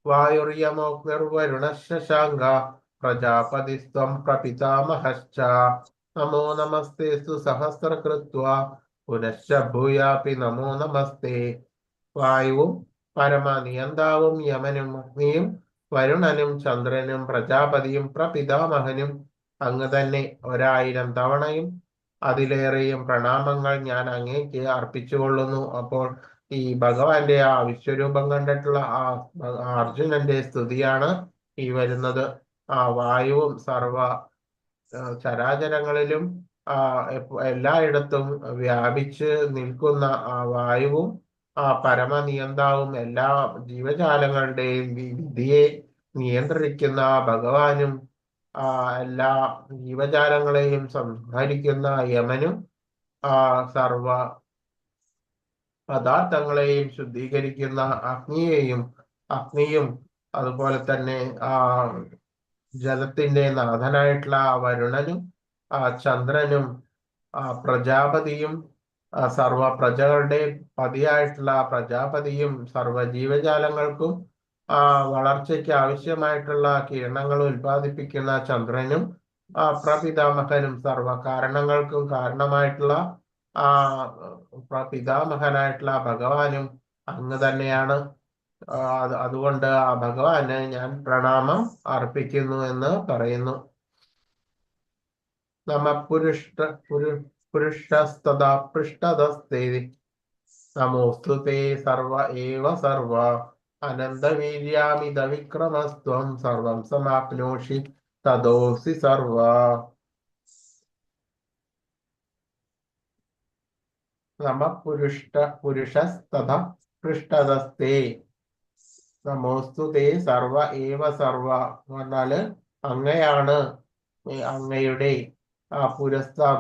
A: വായുര്യമോഗ്നിർവരുണശശാങ്ക പ്രജാപതിസ്ത്വം പ്രപിതാമഹശ്ച നമോ നമസ്തേസ്തു സഹസ്രകൃത്വാ പുനശ്ച ഭൂയാപി നമോ നമസ്തേ. വായുവും പരമനിയന്താവും യമനും അഗ്നിയും വരുണനും ചന്ദ്രനും പ്രജാപതിയും പ്രപിതാമഹനും അങ്ങ് തന്നെ. 1000 തവണയും അതിലേറെയും പ്രണാമങ്ങൾ ഞാൻ അങ്ങേക്ക് അർപ്പിച്ചുകൊള്ളുന്നു. അപ്പോൾ ഈ ഭഗവാന്റെ ആ വിശ്വരൂപം കണ്ടിട്ടുള്ള ആ അർജുനന്റെ സ്തുതിയാണ് ഈ വരുന്നത്. ആ വായുവും സർവ ചരാചരങ്ങളിലും എല്ലായിടത്തും വ്യാപിച്ച് നിൽക്കുന്ന ആ വായുവും ആ പരമനിയന്താവും എല്ലാ ജീവജാലങ്ങളുടെയും വിധിയെ നിയന്ത്രിക്കുന്ന ഭഗവാനും എല്ലാ ജീവജാലങ്ങളെയും സംഹരിക്കുന്ന യമനും സർവ പദാർത്ഥങ്ങളെയും ശുദ്ധീകരിക്കുന്ന അഗ്നിയും അതുപോലെ തന്നെ ജലത്തിന്റെ നാഥനായിട്ടുള്ള വരുണനും ചന്ദ്രനും പ്രജാപതിയും സർവ പ്രജകളുടെ പതിയായിട്ടുള്ള പ്രജാപതിയും സർവ ജീവജാലങ്ങൾക്കും വളർച്ചയ്ക്ക് ആവശ്യമായിട്ടുള്ള കിരണങ്ങൾ ഉൽപ്പാദിപ്പിക്കുന്ന ചന്ദ്രനും പ്രപിതാമഹനും സർവ കാരണങ്ങൾക്കും കാരണമായിട്ടുള്ള പിതാമഹനായിട്ടുള്ള ഭഗവാനും അങ്ങ് തന്നെയാണ്. അതുകൊണ്ട് ആ ഭഗവാന് ഞാൻ പ്രണാമം അർപ്പിക്കുന്നു എന്ന് പറയുന്നു. നമ പുരുഷസ്തദാ പൃഷ്ഠതസ്തേ നമോസ്തുതേ സർവ ഏവ സർവ അനന്തവീര്യാമിത വിക്രമസ്ത്വം സർവം സമാപ്നോഷി തദോസി സർവ. നമ പുരുഷസ്തദാ പൃഷ്ഠതസ്തേ നമോസ്തുതേ സർവ ഏവ സർവ പറഞ്ഞാല് അങ്ങയാണ്. അങ്ങയുടെ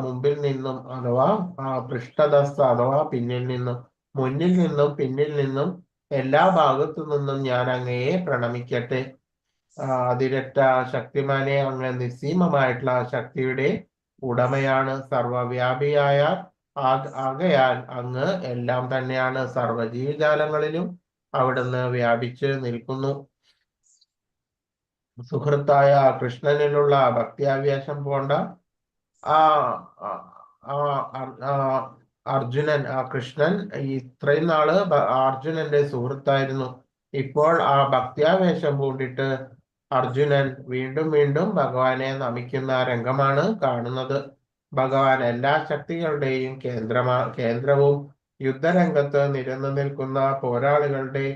A: മുമ്പിൽ നിന്നും അഥവാ പൃഷ്ഠതസ്ഥ അഥവാ പിന്നിൽ നിന്നും, മുന്നിൽ നിന്നും പിന്നിൽ നിന്നും എല്ലാ ഭാഗത്തു നിന്നും ഞാൻ അങ്ങയെ പ്രണമിക്കട്ടെ. അതിരറ്റ ശക്തിമാനെ, അങ്ങ് നിസ്സീമമായിട്ടുള്ള ശക്തിയുടെ ഉടമയാണ്. സർവവ്യാപിയായ ആകയാൽ അങ്ങ് എല്ലാം തന്നെയാണ്. സർവ്വജീവജാലങ്ങളിലും അവിടുന്ന് വ്യാപിച്ച് നിൽക്കുന്നു. സുഹൃത്തായ കൃഷ്ണനിലുള്ള ഭക്തിയാവേശം പോണ്ട ആ ആ അർജുനൻ, കൃഷ്ണൻ ഇത്രയും നാള് അർജുനന്റെ സുഹൃത്തായിരുന്നു. ഇപ്പോൾ ആ ഭക്തിയാവേശം പൂണ്ടിട്ട് അർജുനൻ വീണ്ടും വീണ്ടും ഭഗവാനെ നമിക്കുന്ന രംഗമാണ് കാണുന്നത്. ഭഗവാൻ എല്ലാ ശക്തികളുടെയും കേന്ദ്രവും യുദ്ധരംഗത്ത് നിരന്നു നിൽക്കുന്ന പോരാളികളുടെ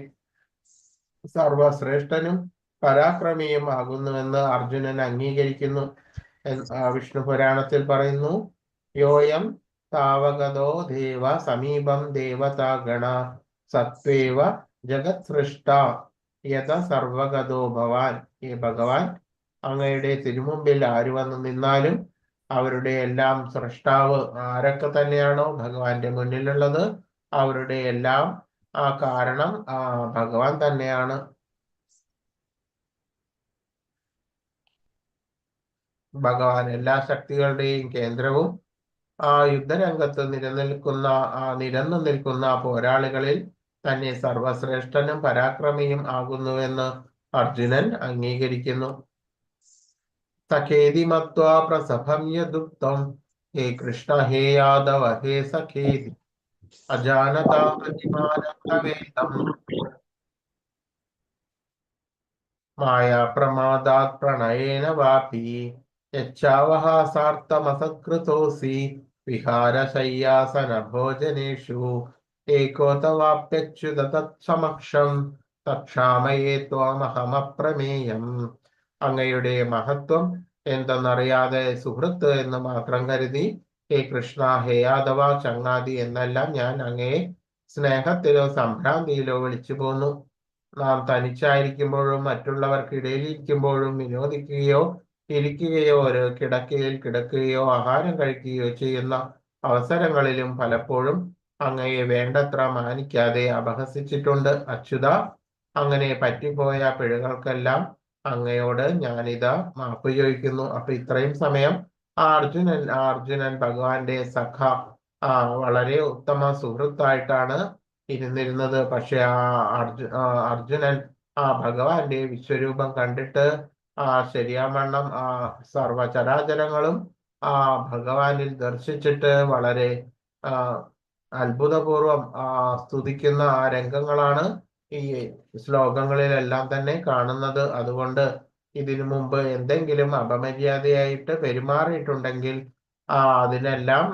A: സർവശ്രേഷ്ഠനും പരാക്രമിയും ആകുന്നുവെന്ന് അർജുനൻ അംഗീകരിക്കുന്നു. വിഷ്ണു പുരാണത്തിൽ പറയുന്നു, യോയം താവകതോ ദേവ സമീപം ദേവതാഗണ സത്വേവ ജഗത് സൃഷ്ട യഥ സർവഗതോ ഭവാൻ. ഈ ഭഗവാൻ, അങ്ങയുടെ തിരുമുമ്പിൽ ആര് വന്നു നിന്നാലും അവരുടെ എല്ലാം സൃഷ്ടാവ് ആരൊക്കെ തന്നെയാണോ ഭഗവാന്റെ മുന്നിലുള്ളത്, അവരുടെ എല്ലാം കാരണം ഭഗവാൻ തന്നെയാണ്. ഭഗവാൻ എല്ലാ ശക്തികളുടെയും കേന്ദ്രവും യുദ്ധരംഗത്ത് നിരന്നു നിൽക്കുന്ന പോരാളികളിൽ തന്നെ സർവശ്രേഷ്ഠനും പരാക്രമിയും ആകുന്നുവെന്ന് അർജുനൻ അംഗീകരിക്കുന്നു. സഖേതി മത്വാ പ്രസഭം യദുക്തം ഹേ കൃഷ്ണ ഹേ യാദവ ഹേ സഖേതി അജാനതാം മായാ പ്രമാദാത് പ്രണയേന വാപി യച്ഛാവഹാസാർത്ഥമസത്കൃതോസി വിഹാരശയ്യാസന ഭോജനേഷു ഏകോതവാപ്യച്യുത തത്സമക്ഷം തക്ഷാമയേ ത്വമഹമപ്രമേയം. അങ്ങയുടെ മഹത്വം എന്തെന്നറിയാതെ സുഹൃത്ത് എന്ന് മാത്രം കരുതി ഹേ കൃഷ്ണ, ഹേ യാദവ, ചങ്ങാതി എന്നെല്ലാം ഞാൻ അങ്ങയെ സ്നേഹത്തിലോ സംഭ്രാന്തിയിലോ വിളിച്ചു പോന്നു. നാം തനിച്ചായിരിക്കുമ്പോഴും മറ്റുള്ളവർക്കിടയിലിരിക്കുമ്പോഴും വിനോദിക്കുകയോ ഇരിക്കുകയോ ഒരു കിടക്കയിൽ കിടക്കുകയോ ആഹാരം കഴിക്കുകയോ ചെയ്യുന്ന അവസരങ്ങളിലും പലപ്പോഴും അങ്ങയെ വേണ്ടത്ര മാനിക്കാതെ അപഹസിച്ചിട്ടുണ്ട്. അച്യുത, അങ്ങനെ പറ്റിപ്പോയ പിഴകൾക്കെല്ലാം അങ്ങയോട് ഞാനിതാ മാപ്പ് ചോദിക്കുന്നു. അപ്പൊ ഇത്രയും സമയം അർജുനൻ ഭഗവാന്റെ സഖ, വളരെ ഉത്തമ സുഹൃത്തായിട്ടാണ് ഇരുന്നിരുന്നത്. പക്ഷെ അർജുനൻ ഭഗവാന്റെ വിശ്വരൂപം കണ്ടിട്ട് ശരിയാവണ്ണം സർവചരാചരങ്ങളും ഭഗവാനിൽ ദർശിച്ചിട്ട് വളരെ അത്ഭുതപൂർവം സ്തുതിക്കുന്ന രംഗങ്ങളാണ് ഈ ശ്ലോകങ്ങളിലെല്ലാം തന്നെ കാണുന്നത്. അതുകൊണ്ട് ഇതിനു മുമ്പ് എന്തെങ്കിലും അപമര്യാദയായിട്ട് പെരുമാറിയിട്ടുണ്ടെങ്കിൽ അതിനെല്ലാം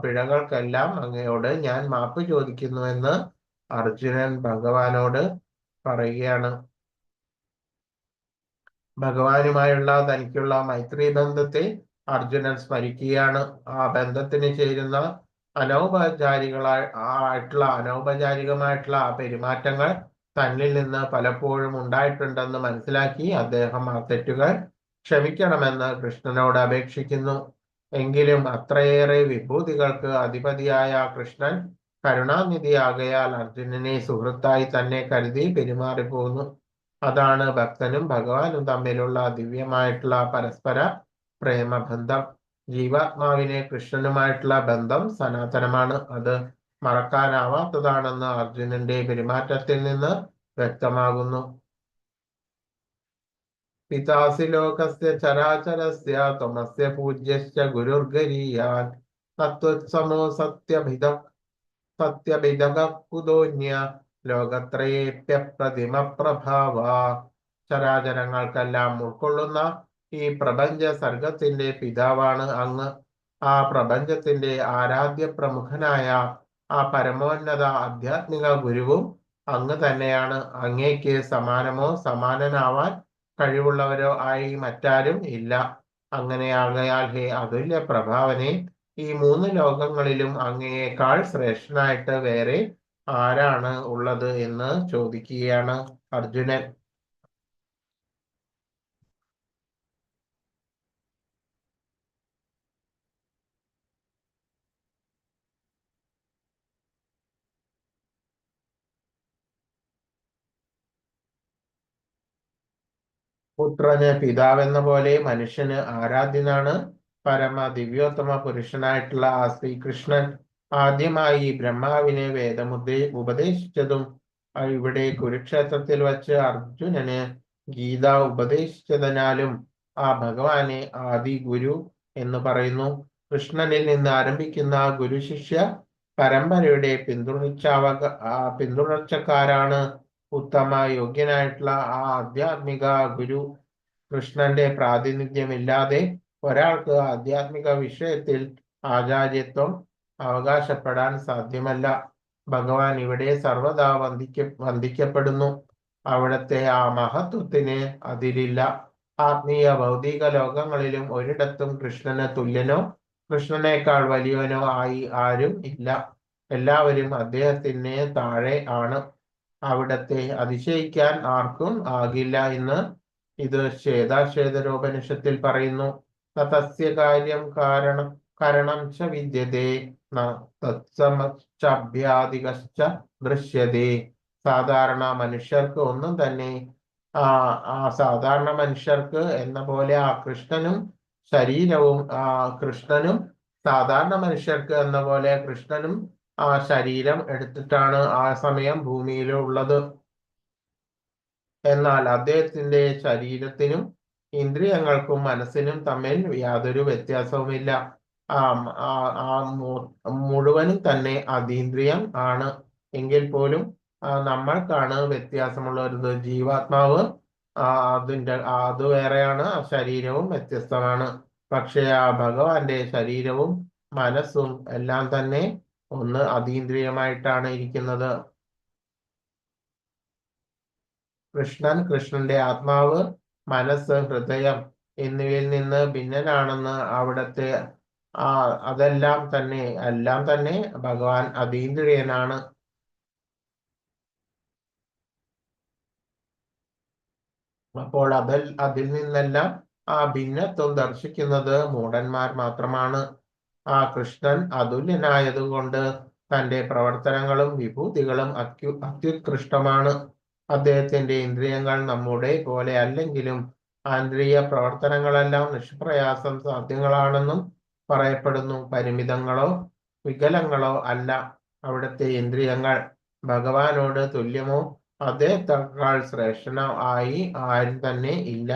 A: പിഴകൾക്കെല്ലാം അങ്ങയോട് ഞാൻ മാപ്പ് ചോദിക്കുന്നുവെന്ന് അർജുനൻ ഭഗവാനോട് പറയുകയാണ്. ഭഗവാനുമായുള്ള തനിക്കുള്ള മൈത്രി ബന്ധത്തെ അർജുനൻ സ്മരിക്കുകയാണ്. ആ ബന്ധത്തിന് ചേരുന്ന അനൗപചാരികമായിട്ടുള്ള പെരുമാറ്റങ്ങൾ തന്നിൽ നിന്ന് പലപ്പോഴും ഉണ്ടായിട്ടുണ്ടെന്ന് മനസ്സിലാക്കി അദ്ദേഹം ആ തെറ്റുകൾ ക്ഷമിക്കണമെന്ന് കൃഷ്ണനോട് അപേക്ഷിക്കുന്നു. എങ്കിലും അത്രയേറെ വിഭൂതികൾക്ക് അധിപതിയായ കൃഷ്ണൻ കരുണാനിധിയാകയാൽ അർജുനനെ സുഹൃത്തായി തന്നെ കരുതി പെരുമാറിപ്പോകുന്നു. അതാണ് ഭക്തനും ഭഗവാനും തമ്മിലുള്ള ദിവ്യമായിട്ടുള്ള പരസ്പര പ്രേമബന്ധം. ജീവാത്മാവിനെ കൃഷ്ണനുമായിട്ടുള്ള ബന്ധം സനാതനമാണ്. അത് മറക്കാനാവാത്തതാണെന്ന് അർജുനന്റെ പെരുമാറ്റത്തിൽ നിന്ന് വ്യക്തമാകുന്നു. പിതാസി ലോകസ്യ ചരാചരസ്യ ത്വമസ്യ പൂജ്യശ്ച ഗുരുർഗരീയാൻ തത്വത്സമോ സത്യഭിദഃ കുതോന്യ ലോകത്രയേപ്യപ്രതിമ പ്രഭാവ. ചരാചരങ്ങൾക്കെല്ലാം ഉൾക്കൊള്ളുന്ന ഈ പ്രപഞ്ച സർഗത്തിന്റെ പിതാവാണ് അങ്ങ്. ആ പ്രപഞ്ചത്തിന്റെ ആരാധ്യ പ്രമുഖനായ ആ പരമോന്നത ആധ്യാത്മിക ഗുരുവും അങ്ങ് തന്നെയാണ്. അങ്ങേക്ക് സമാനമോ സമാനനാവാൻ കഴിവുള്ളവരോ ആയി മറ്റാരും ഇല്ല. അങ്ങനെയാകയാൽ ഹേ അതുല്യ പ്രഭാവനെ, ഈ മൂന്ന് ലോകങ്ങളിലും അങ്ങയേക്കാൾ ശ്രേഷ്ഠനായിട്ട് വേറെ ആരാണ് ഉള്ളത് എന്ന് ചോദിക്കുകയാണ് അർജുനൻ. പുത്രന് പിതാവെന്ന പോലെ മനുഷ്യന് ആരാധ്യനാണ് പരമ ദിവ്യോത്തമ പുരുഷനായിട്ടുള്ള ആ ശ്രീകൃഷ്ണൻ. ആദ്യമായി ബ്രഹ്മാവിനെ വേദം ഉപദേശിച്ചതും ഇവിടെ കുരുക്ഷേത്രത്തിൽ വച്ച് അർജുനന് ഗീത ഉപദേശിച്ചതിനാലും ആ ഭഗവാനെ ആദി ഗുരു എന്ന് പറയുന്നു. കൃഷ്ണനിൽ നിന്ന് ആരംഭിക്കുന്ന ഗുരു ശിഷ്യ പരമ്പരയുടെ പിന്തുടർച്ചക്കാരാണ് ഉത്തമ യോഗ്യനായിട്ടുള്ള ആ ആധ്യാത്മിക ഗുരു. കൃഷ്ണന്റെ പ്രാതിനിധ്യമില്ലാതെ ഒരാൾക്ക് ആധ്യാത്മിക വിഷയത്തിൽ ആചാര്യത്വം അവകാശപ്പെടാൻ സാധ്യമല്ല. ഭഗവാൻ ഇവിടെ സർവദാ വന്ദിക്കപ്പെടുന്നു. അവിടത്തെ ആ മഹത്വത്തിന് അതിരില്ല. ആത്മീയ ഭൗതിക ലോകങ്ങളിലും ഒരിടത്തും കൃഷ്ണന് തുല്യനോ കൃഷ്ണനേക്കാൾ വലിയവനോ ആയി ആരും ഇല്ല. എല്ലാവരും അദ്ദേഹത്തിന് താഴെ ആണ്. അവിടത്തെ അതിശയിക്കാൻ ആർക്കും ആകില്ല എന്ന് ഇത് ശ്വേതാശ്വേതരോപനിഷത്തിൽ പറയുന്നു. തസ്യ കാര്യം കരണം ച വിദ്യതേ തത്സമശ്ചഭ്യാദികശ്ച ദൃശ്യതേ. സാധാരണ മനുഷ്യർക്ക് ഒന്നും തന്നെ സാധാരണ മനുഷ്യർക്ക് എന്ന പോലെ ആ കൃഷ്ണനും ശരീരവും കൃഷ്ണനും സാധാരണ മനുഷ്യർക്ക് എന്ന പോലെ കൃഷ്ണനും ആ ശരീരം എടുത്തിട്ടാണ് ആ സമയം ഭൂമിയിലുള്ളത്. എന്നാൽ അദ്ദേഹത്തിന്റെ ശരീരത്തിനും ഇന്ദ്രിയങ്ങൾക്കും മനസ്സിനും തമ്മിൽ യാതൊരു വ്യത്യാസവുമില്ല. മുഴുവനും തന്നെ അതീന്ദ്രിയം ആണ്. എങ്കിൽ പോലും നമ്മൾക്കാണ് വ്യത്യാസമുള്ളത്. ജീവാത്മാവ് അത് വേറെയാണ്, ശരീരവും വ്യത്യസ്തമാണ്. പക്ഷെ ആ ഭഗവാന്റെ ശരീരവും മനസ്സും എല്ലാം തന്നെ ഒന്ന് അതീന്ദ്രിയമായിട്ടാണ് ഇരിക്കുന്നത്. കൃഷ്ണൻ, കൃഷ്ണന്റെ ആത്മാവ്, മനസ്സ്, ഹൃദയം എന്നിവയിൽ നിന്ന് ഭിന്നനാണെന്ന് അവിടത്തെ എല്ലാം തന്നെ ഭഗവാൻ അതീന്ദ്രിയനാണ്. അപ്പോൾ അതിൽ നിന്നെല്ലാം ആ ഭിന്നത്വം ദർശിക്കുന്നത് മൂഢന്മാർ മാത്രമാണ്. ആ കൃഷ്ണൻ അതുല്യനായതുകൊണ്ട് തന്റെ പ്രവർത്തനങ്ങളും വിഭൂതികളും അത്യുത്കൃഷ്ടമാണ്. അദ്ദേഹത്തിന്റെ ഇന്ദ്രിയങ്ങൾ നമ്മുടെ പോലെ അല്ലെങ്കിലും ആന്തരിക പ്രവർത്തനങ്ങളെല്ലാം നിഷ്പ്രയാസം സാധ്യങ്ങളാണെന്നും പറയപ്പെടുന്നു. പരിമിതങ്ങളോ വികലങ്ങളോ അല്ല അവിടുത്തെ ഇന്ദ്രിയങ്ങൾ. ഭഗവാനോട് തുല്യമോ അദ്ദേഹത്തെക്കാൾ ശ്രേഷ്ഠനോ ആയി ആരും തന്നെ ഇല്ല.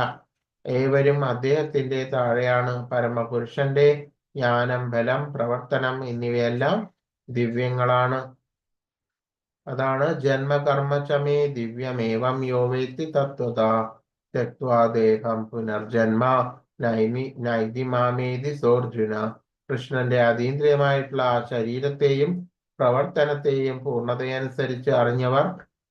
A: ഏവരും അദ്ദേഹത്തിന്റെ താഴെയാണ്. പരമപുരുഷന്റെ ജ്ഞാനം, ബലം, പ്രവർത്തനം എന്നിവയെല്ലാം ദിവ്യങ്ങളാണ്. അതാണ് ജന്മകർമ്മചമേ ദിവ്യമേവം യോ വേത്തി തത്വതാ തെക്വാ ദേഹം പുനർജന്മ നൈതി മാമേതി സോർജുന. കൃഷ്ണന്റെ അതീന്ദ്രിയമായിട്ടുള്ള ആ ശരീരത്തെയും പ്രവർത്തനത്തെയും പൂർണ്ണതയനുസരിച്ച് അറിഞ്ഞവർ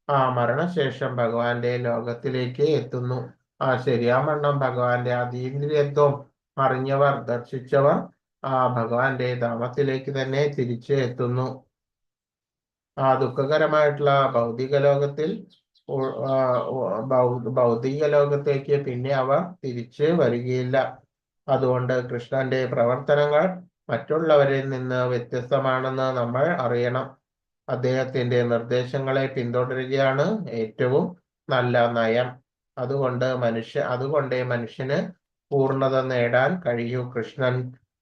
A: ആ മരണശേഷം ഭഗവാന്റെ ലോകത്തിലേക്ക് എത്തുന്നു. ആ ശരിയാമണ്ണം ഭഗവാന്റെ അതീന്ദ്രിയത്വം അറിഞ്ഞവർ, ദർശിച്ചവർ ആ ഭഗവാന്റെ ധാമത്തിലേക്ക് തന്നെ തിരിച്ചു എത്തുന്നു. ആ ദുഃഖകരമായിട്ടുള്ള ഭൗതിക ലോകത്തേക്ക് പിന്നെ അവർ തിരിച്ച് വരികയില്ല. അതുകൊണ്ട് കൃഷ്ണന്റെ പ്രവർത്തനങ്ങൾ മറ്റുള്ളവരിൽ നിന്ന് വ്യത്യസ്തമാണെന്ന് നമ്മൾ അറിയണം. അദ്ദേഹത്തിന്റെ നിർദ്ദേശങ്ങളെ പിന്തുടരുകയാണ് ഏറ്റവും നല്ല നയം. അതുകൊണ്ടേ മനുഷ്യന് പൂർണ്ണത നേടാൻ കഴിയൂ.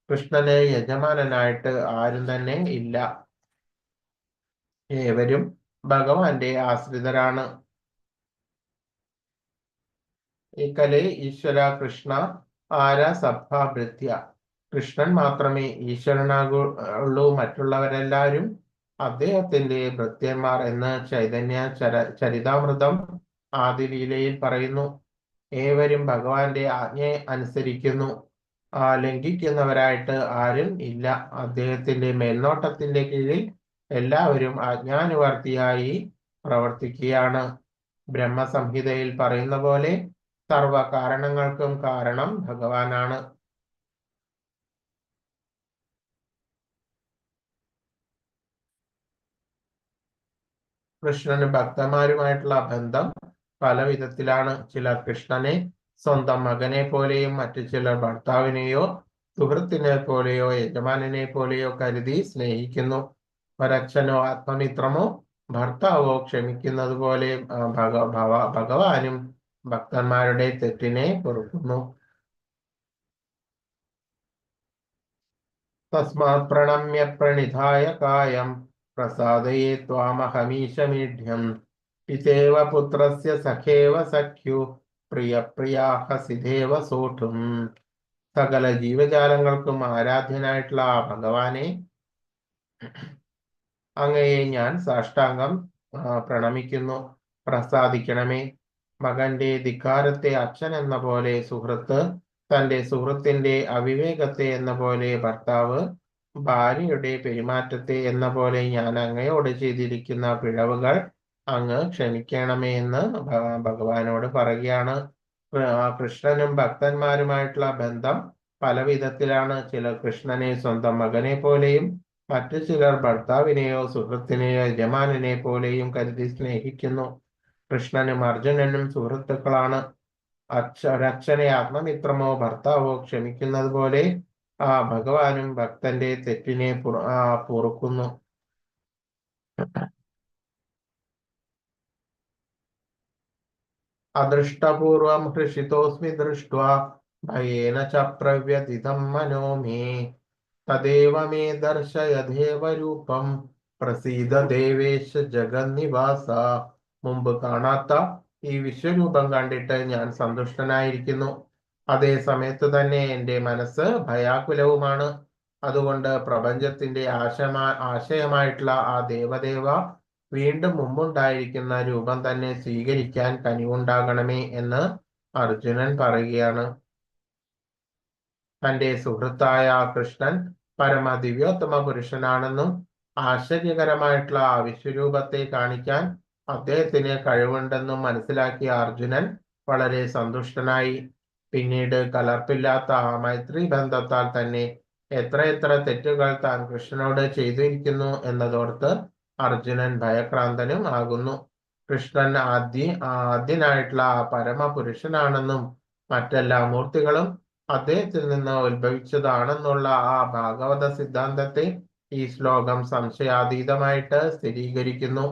A: കൃഷ്ണന് യജമാനനായിട്ട് ആരും തന്നെ ഇല്ല. ഏവരും ഭഗവാന്റെ ആശ്രിതരാണ്. ഏകലേ ഈശ്വര കൃഷ്ണ ആരാ സഭാഭൃത്യ. കൃഷ്ണൻ മാത്രമേ ഈശ്വരനാകുള്ളൂ, മറ്റുള്ളവരെല്ലാവരും അദ്ദേഹത്തിന്റെ ഭൃത്യന്മാർ എന്ന് ചൈതന്യ ചരിതാമൃതം ആദിലീലയിൽ പറയുന്നു. ഏവരും ഭഗവാന്റെ ആജ്ഞയെ അനുസരിക്കുന്നു. ലംഘിക്കുന്നവരായിട്ട് ആരും ഇല്ല. അദ്ദേഹത്തിന്റെ മേൽനോട്ടത്തിന്റെ കീഴിൽ എല്ലാവരും ആജ്ഞാനുവർത്തിയായി പ്രവർത്തിക്കുകയാണ്. ബ്രഹ്മസംഹിതയിൽ പറയുന്ന പോലെ സർവ കാരണങ്ങൾക്കും കാരണം ഭഗവാനാണ്. കൃഷ്ണന് ഭക്തന്മാരുമായിട്ടുള്ള ബന്ധം പല വിധത്തിലാണ്. ചിലർ കൃഷ്ണനെ സ്വന്തം മകനെ പോലെയും മറ്റു ചിലർ ഭർത്താവിനെയോ സുഹൃത്തിനെ പോലെയോ യജമാനെ പോലെയോ കരുതി സ്നേഹിക്കുന്നു. ഒരച്ഛനോ ആത്മമിത്രമോ ഭർത്താവോ ക്ഷമിക്കുന്നത് പോലെ ഭഗവാനും ഭക്തന്മാരുടെ തെറ്റിനെ പൊറുക്കുന്നു. തസ്മാത് പ്രണമ്യ പ്രണിധായ കായം പ്രസാദയേ ത്വാമഹമീശമീഢ്യം പിതേവ പുത്രസ്യ സഖേവ സഖ്യു പ്രിയപ്രിയാഹസിദേവ സോട്ടും. സകല ജീവജാലങ്ങൾക്കും ആരാധ്യനായിട്ടുള്ള ആ ഭഗവാനെ, അങ്ങയെ ഞാൻ സാഷ്ടാംഗം പ്രണമിക്കുന്നു. പ്രസാദിക്കണമേ. മകന്റെ ധിക്കാരത്തെ അച്ഛൻ എന്ന പോലെ സുഹൃത്ത് തന്റെ സുഹൃത്തിന്റെ അവിവേകത്തെ എന്ന പോലെ ഭർത്താവ് ഭാര്യയുടെ പെരുമാറ്റത്തെ എന്ന പോലെ ഞാൻ അങ്ങയോട് ചെയ്തിരിക്കുന്ന പിഴവുകൾ അങ്ങ് ക്ഷമിക്കണമേ എന്ന് ഭഗവാനോട് പറയുകയാണ്. കൃഷ്ണനും ഭക്തന്മാരുമായിട്ടുള്ള ബന്ധം പല വിധത്തിലാണ്. ചിലർ കൃഷ്ണനെ സ്വന്തം മകനെ പോലെയും മറ്റു ചിലർ ഭർത്താവിനെയോ സുഹൃത്തിനെയോ യജമാനനെ പോലെയും കരുതി സ്നേഹിക്കുന്നു. കൃഷ്ണനും അർജുനനും സുഹൃത്തുക്കളാണ്. ഒരച്ഛനെ ആത്മമിത്രമോ ഭർത്താവോ ക്ഷമിക്കുന്നത് പോലെ ആ ഭഗവാനും ഭക്തന്റെ തെറ്റിനെ പൊറുക്കുന്നു. അദൃഷ്ടപൂർവം ഹൃഷിതോസ്മി ദൃഷ്ട്വാ ഭയേന ച പ്രവ്യതിതം മനോ മേ തദേവ മേ ദർശയ ദേവരൂപം പ്രസീദ ദേവേശ ജഗന്നിവാസ. മുമ്പ് കാണാത്ത ഈ വിശ്വരൂപം കണ്ടിട്ട് ഞാൻ സന്തുഷ്ടനായിരിക്കുന്നു. അതേ സമയത്ത് തന്നെ എൻ്റെ മനസ്സ് ഭയാകുലവുമാണ്. അതുകൊണ്ട് പ്രപഞ്ചത്തിന്റെ ആശയമായിട്ടുള്ള ആ ദേവദേവ വീണ്ടും മുമ്പുണ്ടായിരിക്കുന്ന രൂപം തന്നെ സ്വീകരിക്കാൻ കനിവുണ്ടാകണമേ എന്ന് അർജുനൻ പറയുകയാണ്. തന്റെ സുഹൃത്തായ കൃഷ്ണൻ പരമദിവ്യോത്തമ പുരുഷനാണെന്നും ആശ്ചര്യകരമായിട്ടുള്ള ആ വിശ്വരൂപത്തെ കാണിക്കാൻ അദ്ദേഹത്തിന് കഴിവുണ്ടെന്നും മനസ്സിലാക്കിയ അർജുനൻ വളരെ സന്തുഷ്ടനായി. പിന്നീട് കലർപ്പില്ലാത്ത ആ മൈത്രി ബന്ധത്താൽ തന്നെ എത്രയെത്ര തെറ്റുകൾ താൻ കൃഷ്ണനോട് ചെയ്തിരിക്കുന്നു എന്നതോർത്ത് അർജുനൻ ഭയക്രാന്തനും ആകുന്നു. കൃഷ്ണൻ ആദ്യനായിട്ടുള്ള ആ പരമപുരുഷനാണെന്നും മറ്റെല്ലാ മൂർത്തികളും അദ്ദേഹത്തിൽ നിന്ന് ഉത്ഭവിച്ചതാണെന്നുള്ള ആ ഭാഗവത സിദ്ധാന്തത്തെ ഈ ശ്ലോകം സംശയാതീതമായിട്ട് സ്ഥിരീകരിക്കുന്നു.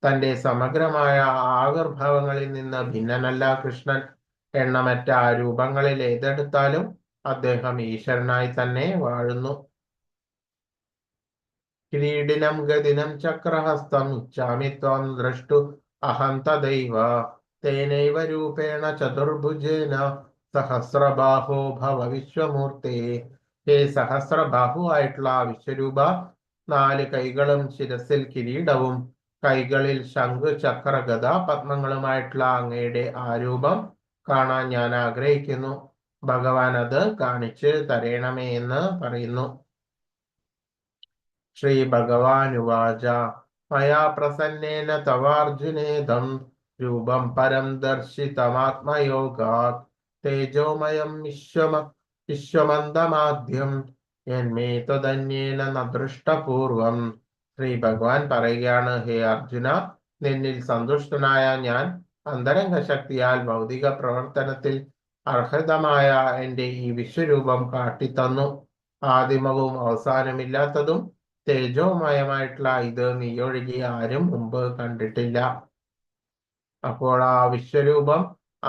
A: തന്റെ സമഗ്രമായ ആവിർഭാവങ്ങളിൽ നിന്ന് ഭിന്നനല്ല കൃഷ്ണൻ. എണ്ണമറ്റ ആ രൂപങ്ങളിൽ ഏതെടുത്താലും അദ്ദേഹം ഈശ്വരനായി തന്നെ വാഴുന്നു. കിരീടിനം ഗദിനം ചക്രഹസ്തം ഇച്ഛാമി ത്വം ദ്രഷ്ടു അഹം തദൈവ തേനൈവ രൂപേണ ചതുർഭുജേന സഹസ്രബാഹോ ഭവ വിശ്വമൂർത്തേ. ഹേ സഹസ്രബാഹു ആയിട്ടുള്ള വിശ്വരൂപ, 4 കൈകളും ശിരസിൽ കിരീടവും കൈകളിൽ ശംഖ് ചക്ര ഗദാ പത്മങ്ങളുമായിട്ടുള്ള അങ്ങയുടെ ആ രൂപം കാണാൻ ഞാൻ ആഗ്രഹിക്കുന്നു. ഭഗവാൻ അത് കാണിച്ച് തരേണമേ എന്ന് പറയുന്നു. ശ്രീ ഭഗവാനുവാച മയാ പ്രസന്നേന തവാർജുനേദം രൂപം പരം ദർശിതമാത്മയോഗാത് തേജോമയം വിശ്വമന്തമാദ്യം യന്മേ തദന്യേന ന ദൃഷ്ടപൂർവം. ശ്രീ ഭഗവാൻ പറയുകയാണ്, ഹേ അർജുന, നിന്നിൽ സന്തുഷ്ടനായ ഞാൻ അന്തരംഗ ശക്തിയാൽ ഭൗതിക പ്രവർത്തനത്തിൽ അർഹതമായ എൻ്റെ ഈ വിശ്വരൂപം കാട്ടിത്തന്നു. ആദിമവും അവസാനമില്ലാത്തതും തേജോമയമായിട്ടുള്ള ഇത് നീയൊഴികെ ആരും മുമ്പ് കണ്ടിട്ടില്ല. അപ്പോൾ ആ വിശ്വരൂപം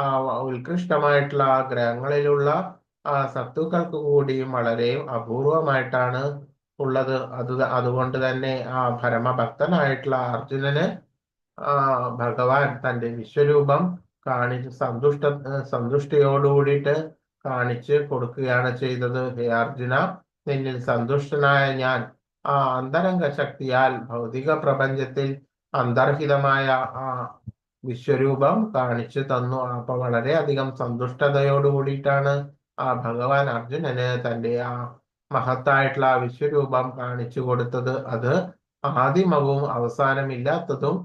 A: ആ ഉത്കൃഷ്ടമായിട്ടുള്ള ഗ്രഹങ്ങളിലുള്ള ആ സത്തുക്കൾക്ക് കൂടിയും വളരെ അപൂർവമായിട്ടാണ് ഉള്ളത്. അതുകൊണ്ട് തന്നെ ആ പരമഭക്തനായിട്ടുള്ള അർജുനന് ഭഗവാൻ തന്റെ വിശ്വരൂപം കാണിച്ച് സന്തുഷ്ടിയോടുകൂടിയിട്ട് കാണിച്ച് കൊടുക്കുകയാണ് ചെയ്തത്. ഹേ അർജുന, നിന്നിൽ സന്തുഷ്ടനായ ഞാൻ ആ അന്തരംഗ ശക്തിയാൽ ഭൗതിക പ്രപഞ്ചത്തിൽ അന്തർഹിതമായ ആ വിശ്വരൂപം കാണിച്ചു തന്നു. അപ്പൊ വളരെയധികം സന്തുഷ്ടതയോടുകൂടിയിട്ടാണ് ആ ഭഗവാൻ അർജുനന് തന്റെ ആ മഹത്തായിട്ടുള്ള ആ വിശ്വരൂപം കാണിച്ചു കൊടുത്തത്. അത് ആദിമവും അവസാനമില്ലാത്തതും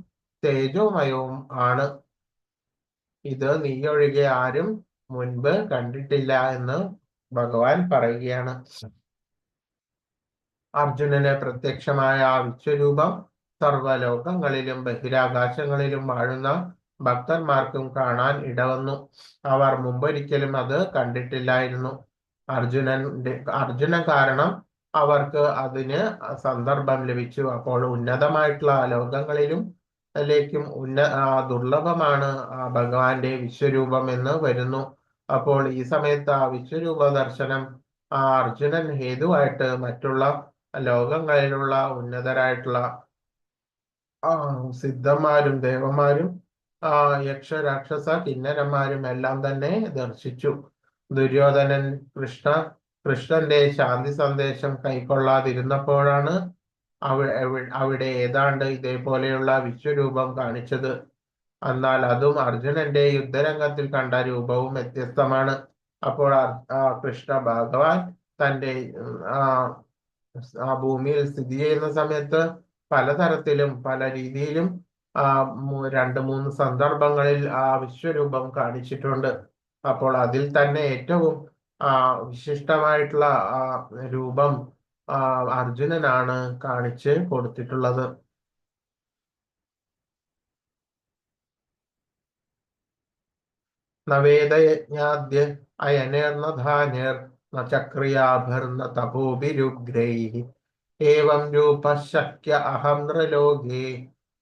A: തേജോമയവും ആണ്. ഇത് നീയൊഴികെ ആരും മുൻപ് കണ്ടിട്ടില്ല എന്ന് ഭഗവാൻ പറയുകയാണ്. അർജുനന് പ്രത്യക്ഷമായ ആ വിശ്വരൂപം സർവലോകങ്ങളിലും ബഹിരാകാശങ്ങളിലും വാഴുന്ന ഭക്തന്മാർക്കും കാണാൻ ഇടവന്നു. അവർ മുമ്പൊരിക്കലും അത് കണ്ടിട്ടില്ലായിരുന്നു. അർജുനൻ കാരണം അവർക്ക് അതിന് സന്ദർഭം ലഭിച്ചു. അപ്പോൾ ഉന്നതമായിട്ടുള്ള ലോകങ്ങളിലും ലേക്കും ദുർലഭമാണ് ആ ഭഗവാന്റെ വിശ്വരൂപം എന്ന് വരുന്നു. അപ്പോൾ ഈ സമയത്ത് ആ വിശ്വരൂപ ദർശനം ആ അർജുനൻ ഹേതുവായിട്ട് മറ്റുള്ള ലോകങ്ങളിലുള്ള ഉന്നതരായിട്ടുള്ള സിദ്ധന്മാരും ദേവന്മാരും യക്ഷ രാക്ഷസ കിന്നരന്മാരും എല്ലാം തന്നെ ദർശിച്ചു. ദുര്യോധനൻ കൃഷ്ണന്റെ ശാന്തി സന്ദേശം കൈക്കൊള്ളാതിരുന്നപ്പോഴാണ് അവിടെ ഏതാണ്ട് ഇതേപോലെയുള്ള വിശ്വരൂപം കാണിച്ചത്. എന്നാൽ അതും അർജുനന്റെ യുദ്ധരംഗത്തിൽ കണ്ട രൂപവും വ്യത്യസ്തമാണ്. അപ്പോൾ കൃഷ്ണ ഭഗവാൻ തന്റെ ഭൂമിയിൽ സ്ഥിതി ചെയ്യുന്ന സമയത്ത് പലതരത്തിലും പല രീതിയിലും 2-3 സന്ദർഭങ്ങളിൽ ആ വിശ്വരൂപം കാണിച്ചിട്ടുണ്ട്. അപ്പോൾ അതിൽ തന്നെ ഏറ്റവും വിശിഷ്ടമായിട്ടുള്ള രൂപം അർജുനനാണ് കാണിച്ച് കൊടുത്തിട്ടുള്ളത്. നവേദയജ്ഞാദ്യ അയനേർന്ന ധാന്യർ ന ചക്രിയാഭർന്ന തപോഭിരുഗ്രൈഃ ഏവം രൂപശക്യ അഹം നൃലോകേ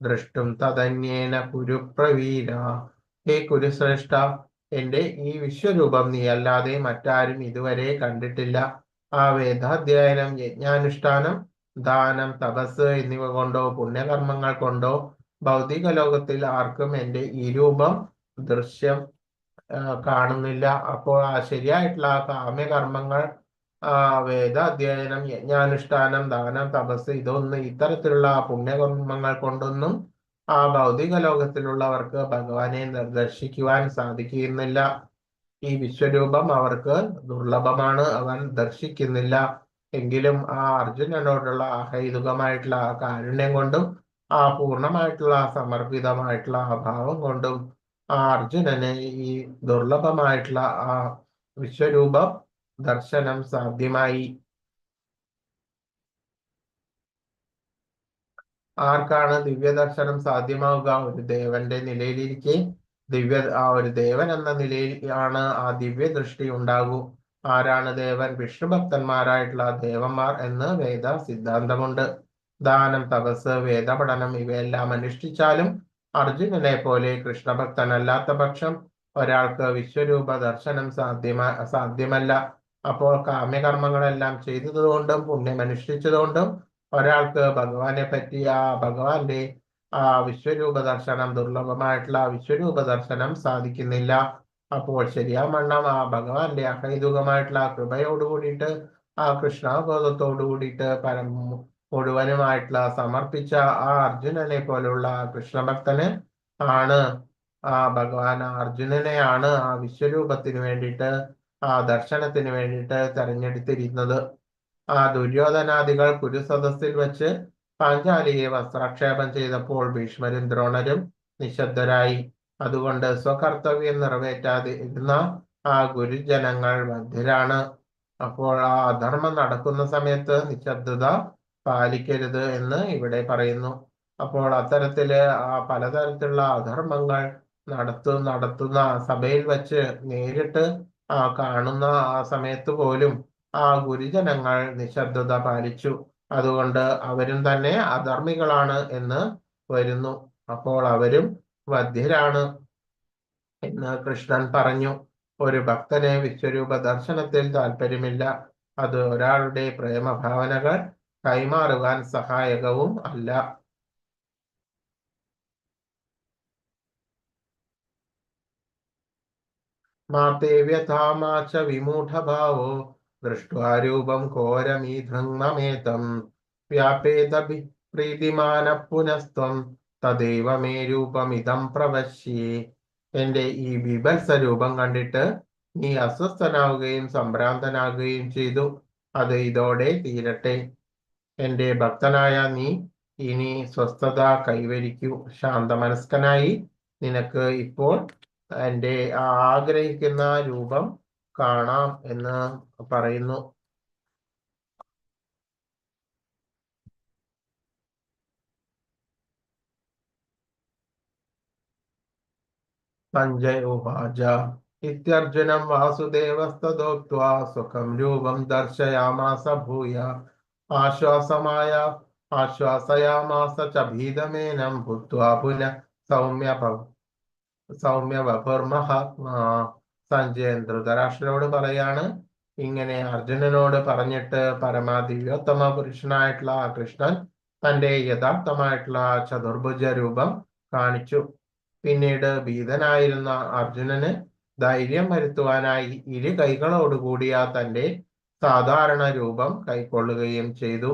A: ദൃഷ്ടും തദന്യേന കുരു പ്രവീര. ഹേ കുരുശ്രേഷ്ഠ, എന്റെ ഈ വിശ്വരൂപം നീ അല്ലാതെ മറ്റാരും ഇതുവരെ കണ്ടിട്ടില്ല. ആ വേദാധ്യയനം, യജ്ഞാനുഷ്ഠാനം, ദാനം, തപസ് എന്നിവ കൊണ്ടോ പുണ്യകർമ്മങ്ങൾ കൊണ്ടോ ഭൗതിക ലോകത്തിൽ ആർക്കും എന്റെ ഈ രൂപം ദൃശ്യം കാണുന്നില്ല. അപ്പോൾ ശരിയായിട്ടുള്ള കാമ്യകർമ്മങ്ങൾ, വേദാധ്യയനം, യജ്ഞാനുഷ്ഠാനം, ദാനം, തപസ്, ഇത്തരത്തിലുള്ള പുണ്യകർമ്മങ്ങൾ കൊണ്ടൊന്നും ഭൗതിക ലോകത്തിലുള്ളവർക്ക് ഭഗവാനെ ദർശിക്കുവാൻ സാധിക്കുന്നില്ല. ഈ വിശ്വരൂപം അവർക്ക് ദുർലഭമാണ്, അവൻ ദർശിക്കുന്നില്ല. എങ്കിലും അർജുനനോടുള്ള അഹൈതുകമായിട്ടുള്ള കാരുണ്യം കൊണ്ടും പൂർണ്ണമായിട്ടുള്ള സമർപ്പിതമായിട്ടുള്ള ഭാവം കൊണ്ടും അർജുനന് ഈ ദുർലഭമായിട്ടുള്ള വിശ്വരൂപം ദർശനം സാധ്യമായി. ആർക്കാണ് ദിവ്യദർശനം സാധ്യമാവുക? ഒരു ദേവന്റെ നിലയിലിരിക്കെ ഒരു ദേവൻ എന്ന നിലയിൽ ആണ് ആ ദിവ്യ ദൃഷ്ടി ഉണ്ടാകൂ. ആരാണ് ദേവൻ? വിഷ്ണുഭക്തന്മാരായിട്ടുള്ള ദേവന്മാർ എന്ന് വേദ സിദ്ധാന്തമുണ്ട്. ദാനം, തപസ്, വേദപഠനം ഇവയെല്ലാം അനുഷ്ഠിച്ചാലും അർജുനനെ പോലെ കൃഷ്ണഭക്തനല്ലാത്ത പക്ഷം ഒരാൾക്ക് വിശ്വരൂപ ദർശനം സാധ്യമല്ല. അപ്പോൾ കാമ്യകർമ്മങ്ങളെല്ലാം ചെയ്തതുകൊണ്ടും പുണ്യമനുഷ്ഠിച്ചതുകൊണ്ടും ഒരാൾക്ക് ഭഗവാനെ പറ്റി ഭഗവാന്റെ വിശ്വരൂപ ദർശനം, ദുർലഭമായിട്ടുള്ള വിശ്വരൂപ ദർശനം സാധിക്കുന്നില്ല. അപ്പോൾ ശരിയാവണ്ണം ഭഗവാന്റെ അഹൈതുകമായിട്ടുള്ള കൃപയോടുകൂടിയിട്ട് കൃഷ്ണബോധത്തോടു കൂടിയിട്ട് മുഴുവനുമായിട്ടുള്ള സമർപ്പിച്ച അർജുനനെ പോലുള്ള കൃഷ്ണഭക്തന് ആണ് ഭഗവാൻ അർജുനനെയാണ് വിശ്വരൂപത്തിന് വേണ്ടിയിട്ട് ദർശനത്തിന് വേണ്ടിയിട്ട് തെരഞ്ഞെടുത്തിരുന്നത്. ദുര്യോധനാദികൾ കുരുസദസ്സിൽ വെച്ച് പാഞ്ചാലിയെ വസ്ത്രാക്ഷേപം ചെയ്തപ്പോൾ ഭീഷ്മരും ദ്രോണരും നിശബ്ദരായി. അതുകൊണ്ട് സ്വകർത്തവ്യം നിറവേറ്റാതിരുന്ന ഗുരുജനങ്ങൾ ബദ്ധരാണ്. അപ്പോൾ അധർമ്മം നടക്കുന്ന സമയത്ത് നിശബ്ദത പാലിക്കരുത് എന്ന് ഇവിടെ പറയുന്നു. അപ്പോൾ അത്തരത്തില് പലതരത്തിലുള്ള അധർമ്മങ്ങൾ നടത്തുന്ന സഭയിൽ വെച്ച് നേരിട്ട് കാണുന്ന സമയത്ത് പോലും ഗുരുജനങ്ങൾ നിശബ്ദത പാലിച്ചു. അതുകൊണ്ട് അവരും തന്നെ അധർമ്മികളാണ് എന്ന് വരുന്നു. അപ്പോൾ അവരും വധ്യരാണ് എന്ന് കൃഷ്ണൻ പറഞ്ഞു. ഒരു ഭക്തന് വിശ്വരൂപ ദർശനത്തിൽ താല്പര്യമില്ല. അത് ഒരാളുടെ പ്രേമഭാവനകൾ കൈമാറുവാൻ സഹായകവും അല്ല. മാതേവ്യഥാമാച വിമൂഢഭാവോ ദൃഷ്ട്വാ രൂപം ഘോരമീധൃങ്മമേതം വ്യാപേദഭി പ്രീതിമാന പുനസ്ത്വം തദൈവ മേ രൂപമിതം പ്രവശ്യേ. എന്റെ ഈ ബീഭത്സ രൂപം കണ്ടിട്ട് നീ അസ്വസ്ഥനാവുകയും സംഭ്രാന്തനാകുകയും ചെയ്തു. അത് ഇതോടെ തീരട്ടെ. എന്റെ ഭക്തനായ നീ ഇനി സ്വസ്ഥത കൈവരിക്കൂ. ശാന്തമനസ്കനായി നിനക്ക് ഇപ്പോൾ എന്റെ ആഗ്രഹിക്കുന്ന രൂപം കാണാം എന്ന് പറയുന്നു. സഞ്ജയ ഉവാച ഇത്യർജുനം വാസുദേവസ്തദോക്ത്വാ സുഖം രൂപം ദർശയാമാസ ഭൂയ ആശ്വാസയാമാസ ച ഭീതമേനം ഭൂത്വാ പുനഃ സൗമ്യവപുർമഹാത്മാ. സഞ്ജയൻ ധൃതരാഷ്ട്രരോട് പറയാണ്, ഇങ്ങനെ അർജുനനോട് പറഞ്ഞിട്ട് പരമാദിവ്യോത്തമ പുരുഷനായിട്ടുള്ള കൃഷ്ണൻ തന്റെ യഥാർത്ഥമായിട്ടുള്ള ചതുർഭുജ രൂപം കാണിച്ചു. പിന്നീട് ഭീതനായിരുന്ന അർജുനന് ധൈര്യം വരുത്തുവാനായി ഇരു കൈകളോടുകൂടിയ തന്റെ സാധാരണ രൂപം കൈക്കൊള്ളുകയും ചെയ്തു.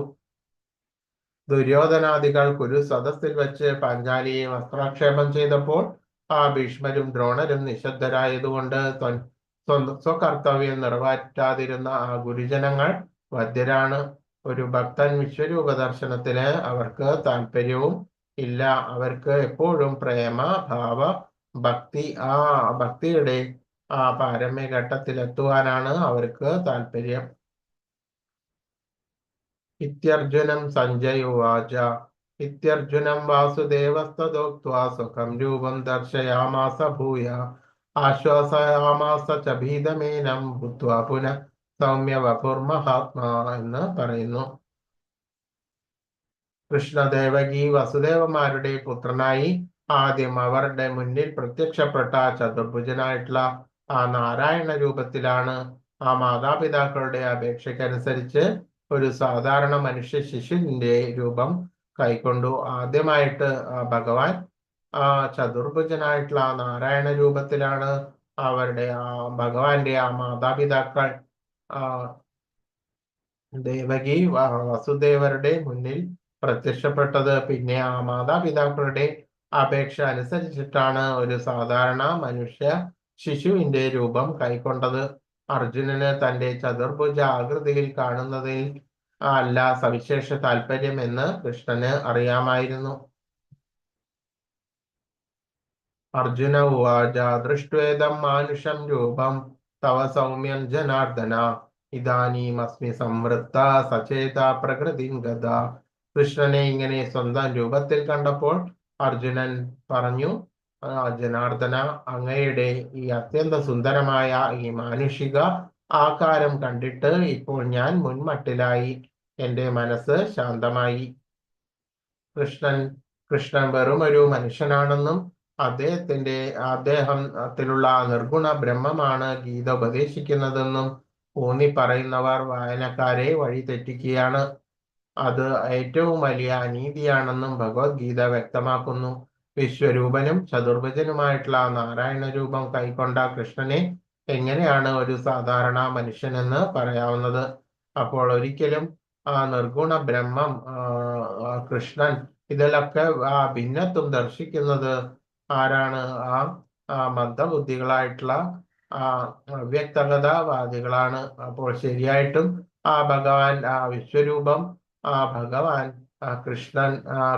A: ദുര്യോധനാദികൾ കുരു സദസ്സിൽ വെച്ച് പാഞ്ചാലിയെ വസ്ത്രാക്ഷേപം ചെയ്തപ്പോൾ ആ ഭീഷ്മരും ദ്രോണരും നിശബ്ദരായതുകൊണ്ട് സ്വകർത്തവ്യം നിറവേറ്റാതിരുന്ന ആ ഗുരുജനങ്ങൾ വധ്യരാണ്. ഒരു ഭക്തൻ വിശ്വരൂപ ദർശനത്തിന് അവർക്ക് താല്പര്യവും ഇല്ല. അവർക്ക് എപ്പോഴും പ്രേമ ഭാവ ഭക്തി ആ ഭക്തിയുടെ ആ പാരമ്യഘട്ടത്തിലെത്തുവാനാണ് അവർക്ക് താല്പര്യം. ഇത്യർജുനം സഞ്ജയുവാച ഇത്യർജുനം വാസുദേവസ്തദോക്ത്വാ സ്വകം രൂപം ദർശയാമാസ ഭൂയ ആശ്വാസയാമാസ ച ഭീതമേനം ഭൂത്വാ പുനഃ സൗമ്യ വപുർമഹാത്മാ എന്ന് പറയുന്നു. കൃഷ്ണദേവകി വസുദേവന്മാരുടെ പുത്രനായി ആദ്യം അവരുടെ മുന്നിൽ പ്രത്യക്ഷപ്പെട്ട ചതുർഭുജനായിട്ടുള്ള ആ നാരായണ രൂപത്തിലാണ് ആ മാതാപിതാക്കളുടെ അപേക്ഷയ്ക്കനുസരിച്ച് ഒരു സാധാരണ മനുഷ്യ ശിശുവിന്റെ രൂപം കൈക്കൊണ്ടു. ആദ്യമായിട്ട് ഭഗവാൻ ആ ചതുർഭുജനായിട്ടുള്ള ആ നാരായണ രൂപത്തിലാണ് അവരുടെ ഭഗവാന്റെ ആ മാതാപിതാക്കൾ ദേവകി വസുദേവരുടെ മുന്നിൽ പ്രത്യക്ഷപ്പെട്ടത്. പിന്നെ ആ മാതാപിതാക്കളുടെ അപേക്ഷ അനുസരിച്ചിട്ടാണ് ഒരു സാധാരണ മനുഷ്യ ശിശുവിന്റെ രൂപം കൈക്കൊണ്ടത്. അർജുനന് തന്റെ ചതുർഭുജ ആകൃതിയിൽ കാണുന്നതിൽ അല്ല സവിശേഷ താല്പര്യം എന്ന് കൃഷ്ണന് അറിയാമായിരുന്നു. അർജുന ഉവാച ദൃഷ്ട്വേദം മാനുഷം രൂപം തവ സൗമ്യം ജനാർദ്ദന ഇദാനീമസ്മി സംവൃത്ത സചേത പ്രകൃതിം ഗത. കൃഷ്ണനെ ഇങ്ങനെ സ്വന്തം രൂപത്തിൽ കണ്ടപ്പോൾ അർജുനൻ പറഞ്ഞു, ജനാർദ്ദന, അങ്ങയുടെ ഈ അത്യന്ത സുന്ദരമായ ഈ മാനുഷിക ആകാരം കണ്ടിട്ട് ഇപ്പോൾ ഞാൻ മുൻമട്ടിലായി. എന്റെ മനസ്സ് ശാന്തമായി. കൃഷ്ണൻ വെറും ഒരു മനുഷ്യനാണെന്നും അദ്ദേഹത്തിലുള്ള നിർഗുണ ബ്രഹ്മമാണ് ഗീത ഉപദേശിക്കുന്നതെന്നും ഊന്നി പറയുന്നവർ വായനക്കാരെ വഴി തെറ്റിക്കുകയാണ്. അത് ഏറ്റവും വലിയ അനീതിയാണെന്നും ഭഗവത്ഗീത വ്യക്തമാക്കുന്നു. വിശ്വരൂപനും ചതുർഭുജനുമായിട്ടുള്ള നാരായണ രൂപം കൈക്കൊണ്ട കൃഷ്ണനെ എങ്ങനെയാണ് ഒരു സാധാരണ മനുഷ്യനെന്ന് പറയാവുന്നത്? അപ്പോൾ ഒരിക്കലും ആ നിർഗുണ ബ്രഹ്മം കൃഷ്ണൻ ഇതിലൊക്കെ ഭിന്നത്വം ദർശിക്കുന്നത് ആരാണ്? ആ മന്ദബുദ്ധികളായിട്ടുള്ള അവ്യക്തഗതവാദികളാണ്. അപ്പോൾ ശരിയായിട്ടും ആ ഭഗവാൻ വിശ്വരൂപം ഭഗവാൻ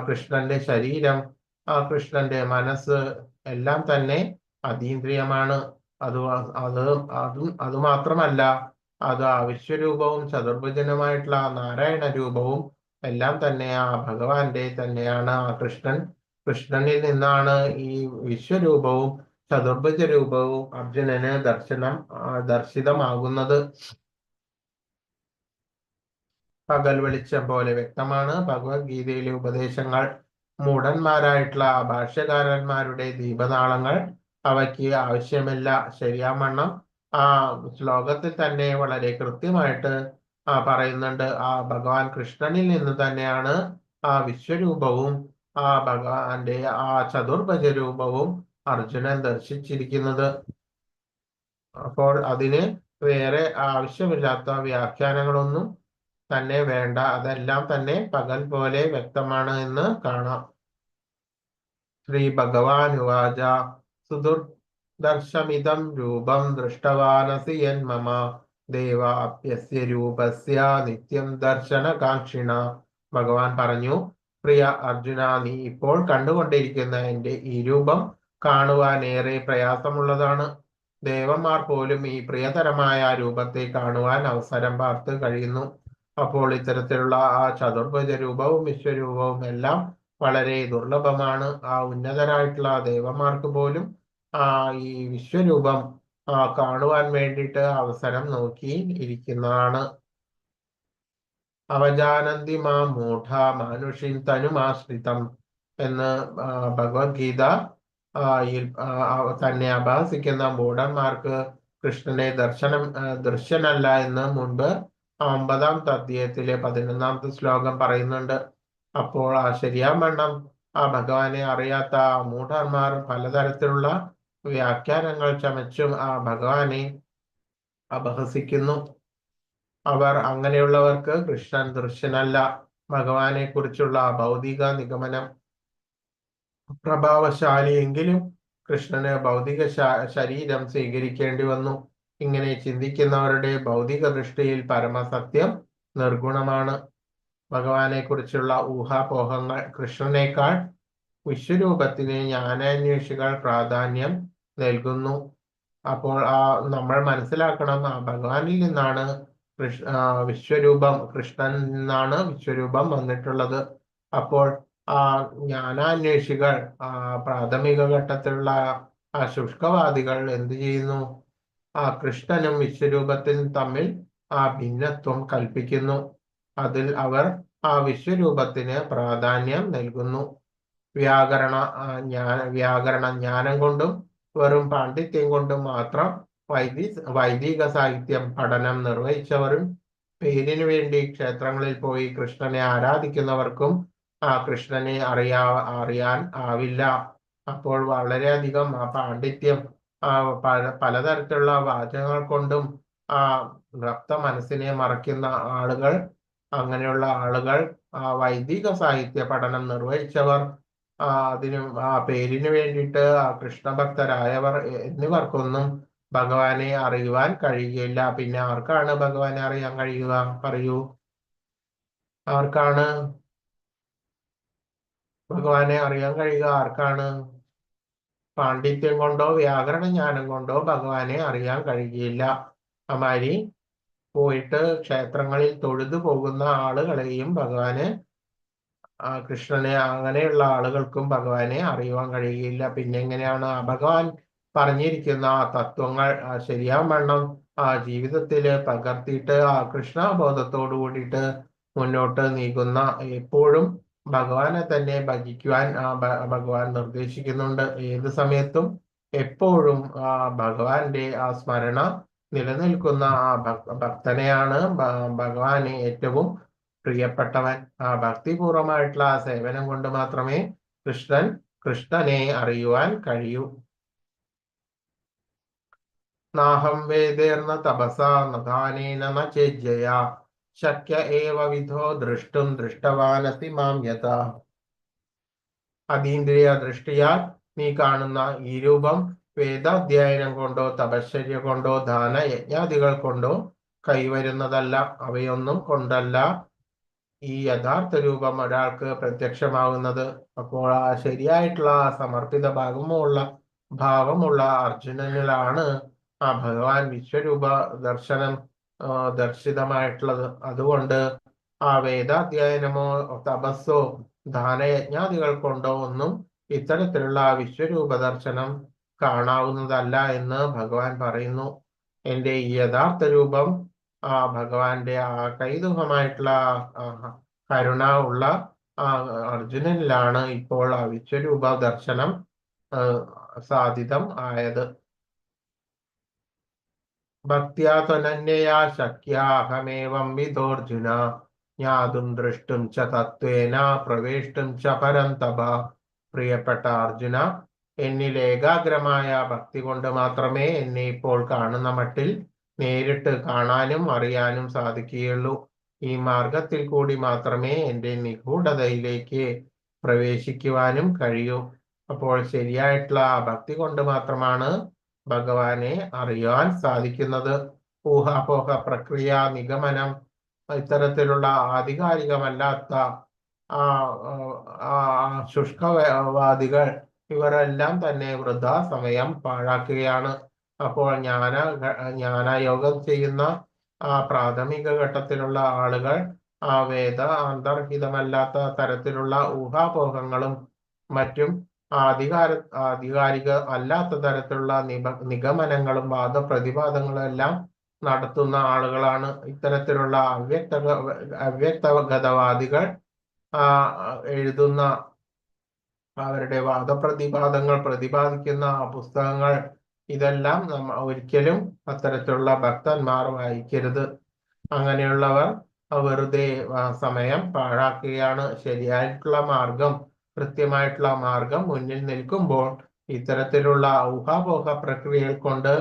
A: കൃഷ്ണന്റെ ശരീരം കൃഷ്ണന്റെ മനസ്സ് എല്ലാം തന്നെ അതീന്ദ്രിയമാണ്. അതുമാത്രമല്ല, അത് വിശ്വരൂപവും ചതുർഭുജനുമായിട്ടുള്ള നാരായണ രൂപവും എല്ലാം തന്നെ ആ ഭഗവാന്റെ തന്നെയാണ്. കൃഷ്ണനിൽ നിന്നാണ് ഈ വിശ്വരൂപവും ചതുർഭുജ രൂപവും അർജുനന് ദർശിതമാകുന്നത്. പകൽ വെളിച്ചം പോലെ വ്യക്തമാണ് ഭഗവത്ഗീതയിലെ ഉപദേശങ്ങൾ. മൂഢന്മാരായിട്ടുള്ള ഭാഷ്യകാരന്മാരുടെ ദീപനാളങ്ങൾ അവയ്ക്ക് ആവശ്യമില്ല. ശരിയാവണ്ണം ആ ശ്ലോകത്തിൽ തന്നെ വളരെ കൃത്യമായിട്ട് പറയുന്നുണ്ട്. ഭഗവാൻ കൃഷ്ണനിൽ നിന്ന് തന്നെയാണ് വിശ്വരൂപവും ഭഗവാന്റെ ചതുർഭുജ രൂപവും അർജുനൻ ദർശിച്ചിരിക്കുന്നത്. അപ്പോൾ അതിന് വേറെ ആവശ്യമില്ലാത്ത വ്യാഖ്യാനങ്ങളൊന്നും തന്നെ വേണ്ട. അതെല്ലാം തന്നെ പകൽ പോലെ വ്യക്തമാണ് എന്ന് കാണാം. ശ്രീ ഭഗവാൻ ഉവാച സുദുർദർശമിദം രൂപം ദൃഷ്ടവാനസി യന്മമ ദേവാപ്യസ്യ രൂപസ്യ നിത്യം ദർശനകാംക്ഷിണ. ഭഗവാൻ പറഞ്ഞു, പ്രിയ അർജുന, നീ ഇപ്പോൾ കണ്ടുകൊണ്ടിരിക്കുന്ന എന്റെ ഈ രൂപം കാണുവാൻ ഏറെ പ്രയാസമുള്ളതാണ്. ദേവന്മാർ പോലും ഈ പ്രിയതരമായ രൂപത്തെ കാണുവാൻ അവസരം പാർത്ത് കഴിയുന്നു. അപ്പോൾ ഇത്തരത്തിലുള്ള ചതുർഭുജ രൂപവും വിശ്വരൂപവും എല്ലാം വളരെ ദുർലഭമാണ്. ഉന്നതരായിട്ടുള്ള ദേവന്മാർക്ക് പോലും ഈ വിശ്വരൂപം കാണുവാൻ വേണ്ടിയിട്ട് അവസരം നോക്കി ഇരിക്കുന്നതാണ്. അവജാനന്തി മാ മൂഢ മാനുഷിൻ തനുമാശ്രിതം എന്ന് ഭഗവത്ഗീത തന്നെ അഭാസിക്കുന്ന മൂഢന്മാർക്ക് കൃഷ്ണനെ ദൃശ്യനല്ല എന്ന് മുൻപ് 9-ാമത്തെ അധ്യായത്തിലെ 11-ാമത്തെ ശ്ലോകം പറയുന്നുണ്ട്. അപ്പോൾ ശരിയാവണ്ണം ആ ഭഗവാനെ അറിയാത്ത മൂഢന്മാർ പലതരത്തിലുള്ള വ്യാഖ്യാനങ്ങൾ ചമച്ചും ആ ഭഗവാനെ അപഹസിക്കുന്നു. അവർ അങ്ങനെയുള്ളവർക്ക് കൃഷ്ണൻ ദൃശ്യനല്ല. ഭഗവാനെ കുറിച്ചുള്ള ഭൗതിക നിഗമനം പ്രഭാവശാലിയെങ്കിലും കൃഷ്ണന് ഭൗതിക ശരീരം സ്വീകരിക്കേണ്ടി വന്നു. ഇങ്ങനെ ചിന്തിക്കുന്നവരുടെ ഭൗതിക ദൃഷ്ടിയിൽ പരമസത്യം നിർഗുണമാണ്. ഭഗവാനെ കുറിച്ചുള്ള ഊഹാപോഹങ്ങൾ കൃഷ്ണനേക്കാൾ വിശ്വരൂപത്തിന് ജ്ഞാനാന്വേഷികൾ പ്രാധാന്യം നൽകുന്നു. അപ്പോൾ നമ്മൾ മനസ്സിലാക്കണം, ആ ഭഗവാനിൽ നിന്നാണ് വിശ്വരൂപം, കൃഷ്ണനിൽ നിന്നാണ് വിശ്വരൂപം വന്നിട്ടുള്ളത്. അപ്പോൾ ജ്ഞാനാന്വേഷികൾ, പ്രാഥമിക ഘട്ടത്തിലുള്ള ശുഷ്കവാദികൾ എന്ത് ചെയ്യുന്നു? കൃഷ്ണനും വിശ്വരൂപത്തിനും തമ്മിൽ ഭിന്നത്വം കൽപ്പിക്കുന്നു. അതിൽ അവർ വിശ്വരൂപത്തിന് പ്രാധാന്യം നൽകുന്നു. വ്യാകരണ ജ്ഞാനം കൊണ്ടും വെറും പാണ്ഡിത്യം കൊണ്ടും മാത്രം വൈദിക സാഹിത്യം പഠനം നിർവഹിച്ചവരും പേരിനു വേണ്ടി ക്ഷേത്രങ്ങളിൽ പോയി കൃഷ്ണനെ ആരാധിക്കുന്നവർക്കും കൃഷ്ണനെ അറിയാൻ ആവില്ല. അപ്പോൾ വളരെയധികം പാണ്ഡിത്യം പലതരത്തിലുള്ള വാചകങ്ങൾ കൊണ്ടും ഭക്ത മനസ്സിനെ മറയ്ക്കുന്ന ആളുകൾ, അങ്ങനെയുള്ള ആളുകൾ വൈദിക സാഹിത്യ പഠനം നിർവഹിച്ചവർ, അതിനും പേരിന് വേണ്ടിയിട്ട് കൃഷ്ണഭക്തരായവർ എന്നിവർക്കൊന്നും ഭഗവാനെ അറിയുവാൻ കഴിയുകയില്ല. പിന്നെ ആർക്കാണ് ഭഗവാനെ അറിയാൻ കഴിയുക? പറയൂ, ആർക്കാണ് ഭഗവാനെ അറിയാൻ കഴിയുക? ആർക്കാണ്? പാണ്ഡിത്യം കൊണ്ടോ വ്യാകരണ ജ്ഞാനം കൊണ്ടോ ഭഗവാനെ അറിയാൻ കഴിയുകയില്ല. അമാരി പോയിട്ട് ക്ഷേത്രങ്ങളിൽ തൊഴുതു പോകുന്ന ആളുകളെയും കൃഷ്ണനെ അങ്ങനെയുള്ള ആളുകൾക്കും ഭഗവാനെ അറിയുവാൻ കഴിയുകയില്ല. പിന്നെ എങ്ങനെയാണ് ഭഗവാൻ പറഞ്ഞിരിക്കുന്ന തത്വങ്ങൾ ശരിയാവണ്ണം ജീവിതത്തില് പകർത്തിയിട്ട് കൃഷ്ണബോധത്തോടു കൂടിയിട്ട് മുന്നോട്ട് നീങ്ങുന്ന, എപ്പോഴും ഭഗവാനെ തന്നെ ഭജിക്കുവാൻ ഭഗവാൻ നിർദ്ദേശിക്കുന്നുണ്ട്. ഏത് സമയത്തും എപ്പോഴും ഭഗവാന്റെ സ്മരണ നിലനിൽക്കുന്ന ഭക്തനെയാണ് ഭഗവാന് ഏറ്റവും പ്രിയപ്പെട്ടവൻ. ഭക്തിപൂർവമായിട്ടുള്ള സേവനം കൊണ്ട് മാത്രമേ കൃഷ്ണനെ അറിയുവാൻ കഴിയൂ. നാഹം വേദേർന്ന തപസാ നദാനേന ന ചേജ്ജയാ ശക്യ ഏവ വിധോ ദൃഷ്ടും ദൃഷ്ടവാനസി മാം യഥാ. അതീന്ദ്രിയ ദൃഷ്ടിയാൽ നീ കാണുന്ന ഈ രൂപം വേദാധ്യയനം കൊണ്ടോ തപശ്ചര്യ കൊണ്ടോ ദാന യജ്ഞാദികൾ കൊണ്ടോ കൈവരുന്നതല്ല. അവയൊന്നും കൊണ്ടല്ല ഈ യഥാർത്ഥ രൂപം ഒരാൾക്ക് പ്രത്യക്ഷമാകുന്നത്. അപ്പോൾ ശരിയായിട്ടുള്ള സമർപ്പിത ഭാവമുള്ള അർജുനനിലാണ് ഭഗവാൻ വിശ്വരൂപ ദർശനം ദർശിതമായിട്ടുള്ളത്. അതുകൊണ്ട് വേദാധ്യയനമോ തപസ്സോ ദാനയജ്ഞാദികൾ കൊണ്ടോ ഒന്നും ഇത്തരത്തിലുള്ള വിശ്വരൂപ ദർശനം കാണാവുന്നതല്ല എന്ന് ഭഗവാൻ പറയുന്നു. എൻ്റെ ഈ യഥാർത്ഥ രൂപം ഭഗവാന്റെ കൈതുകമായിട്ടുള്ള കരുണ ഉള്ള അർജുനനിലാണ് ഇപ്പോൾ വിശ്വരൂപ ദർശനം സാധിതം ആയത്. ഭക്ത്യാ ത്വനന്യയാ ശക്യാഹമേവം വിധോർജുന ജ്ഞാതും ദൃഷ്ടും ച തത്വേന പ്രവേഷ്ടും ച പരന്തപ. പ്രിയപ്പെട്ട അർജുന, എന്നിൽ ഏകാഗ്രമായ ഭക്തി കൊണ്ട് മാത്രമേ എന്നെ ഇപ്പോൾ കാണുന്ന മട്ടിൽ നേരിട്ട് കാണാനും അറിയാനും സാധിക്കുകയുള്ളൂ. ഈ മാർഗത്തിൽ കൂടി മാത്രമേ എൻ്റെ നിഗൂഢതയിലേക്ക് പ്രവേശിക്കുവാനും കഴിയൂ. അപ്പോൾ ശരിയായിട്ടുള്ള ഭക്തി കൊണ്ട് മാത്രമാണ് ഭഗവാനെ അറിയാൻ സാധിക്കുന്നത്. ഊഹാപോഹ പ്രക്രിയ നിഗമനം ഇത്തരത്തിലുള്ള ആധികാരികമല്ലാത്ത ശുഷ്കവാദികൾ ഇവരെല്ലാം തന്നെ വൃഥാ സമയം പാഴാക്കുകയാണ്. അപ്പോൾ ജ്ഞാനയോഗം ചെയ്യുന്ന പ്രാഥമിക ഘട്ടത്തിലുള്ള ആളുകൾ വേദ അന്തർഹിതമല്ലാത്ത തരത്തിലുള്ള ഊഹാപോഹങ്ങളും മറ്റും ആധികാരിക അല്ലാത്ത തരത്തിലുള്ള നിഗമനങ്ങളും വാദപ്രതിവാദങ്ങളും എല്ലാം നടത്തുന്ന ആളുകളാണ്. ഇത്തരത്തിലുള്ള അവ്യക്തഗതവാദികൾ എഴുതുന്ന അവരുടെ വാദപ്രതിവാദങ്ങൾ പ്രതിപാദിക്കുന്ന പുസ്തകങ്ങൾ ഇതെല്ലാം ഒരിക്കലും അത്തരത്തിലുള്ള ഭക്തന്മാർ വായിക്കരുത്. അങ്ങനെയുള്ളവർ വെറുതെ സമയം പാഴാക്കുകയാണ്. ശരിയായിട്ടുള്ള മാർഗം കൃത്യമായിട്ടുള്ള മാർഗം മുന്നിൽ നിൽക്കുമ്പോൾ ഇത്തരത്തിലുള്ള ഊഹാപോഹ പ്രക്രിയകൾ കൊണ്ട്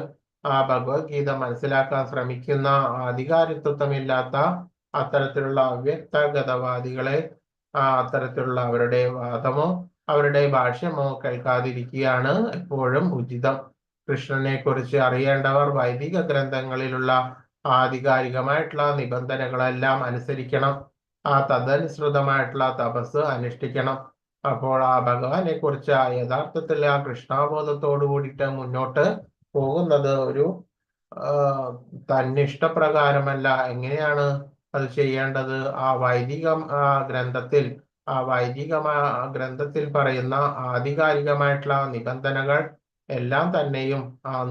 A: ആ ഭഗവത്ഗീത മനസ്സിലാക്കാൻ ശ്രമിക്കുന്ന അധികാരിത്വമില്ലാത്ത അത്തരത്തിലുള്ള അവ്യക്തഗതവാദികളെ അത്തരത്തിലുള്ള അവരുടെ വാദമോ അവരുടെ ഭാഷ്യമോ കേൾക്കാതിരിക്കുകയാണ് എപ്പോഴും ഉചിതം. കൃഷ്ണനെ കുറിച്ച് അറിയേണ്ടവർ വൈദിക ഗ്രന്ഥങ്ങളിലുള്ള ആധികാരികമായിട്ടുള്ള നിബന്ധനകളെല്ലാം അനുസരിക്കണം. തദനുസൃതമായിട്ടുള്ള തപസ് അനുഷ്ഠിക്കണം. അപ്പോൾ ആ ഭഗവാനെ കുറിച്ച് യഥാർത്ഥത്തിൽ ആ കൃഷ്ണാബോധത്തോടു കൂടിയിട്ട് മുന്നോട്ട് പോകുന്നത് ഒരു തന്നിഷ്ടപ്രകാരമല്ല. എങ്ങനെയാണ് അത് ചെയ്യേണ്ടത്? ആ വൈദിക ഗ്രന്ഥത്തിൽ ഗ്രന്ഥത്തിൽ പറയുന്ന ആധികാരികമായിട്ടുള്ള നിബന്ധനകൾ എല്ലാം തന്നെയും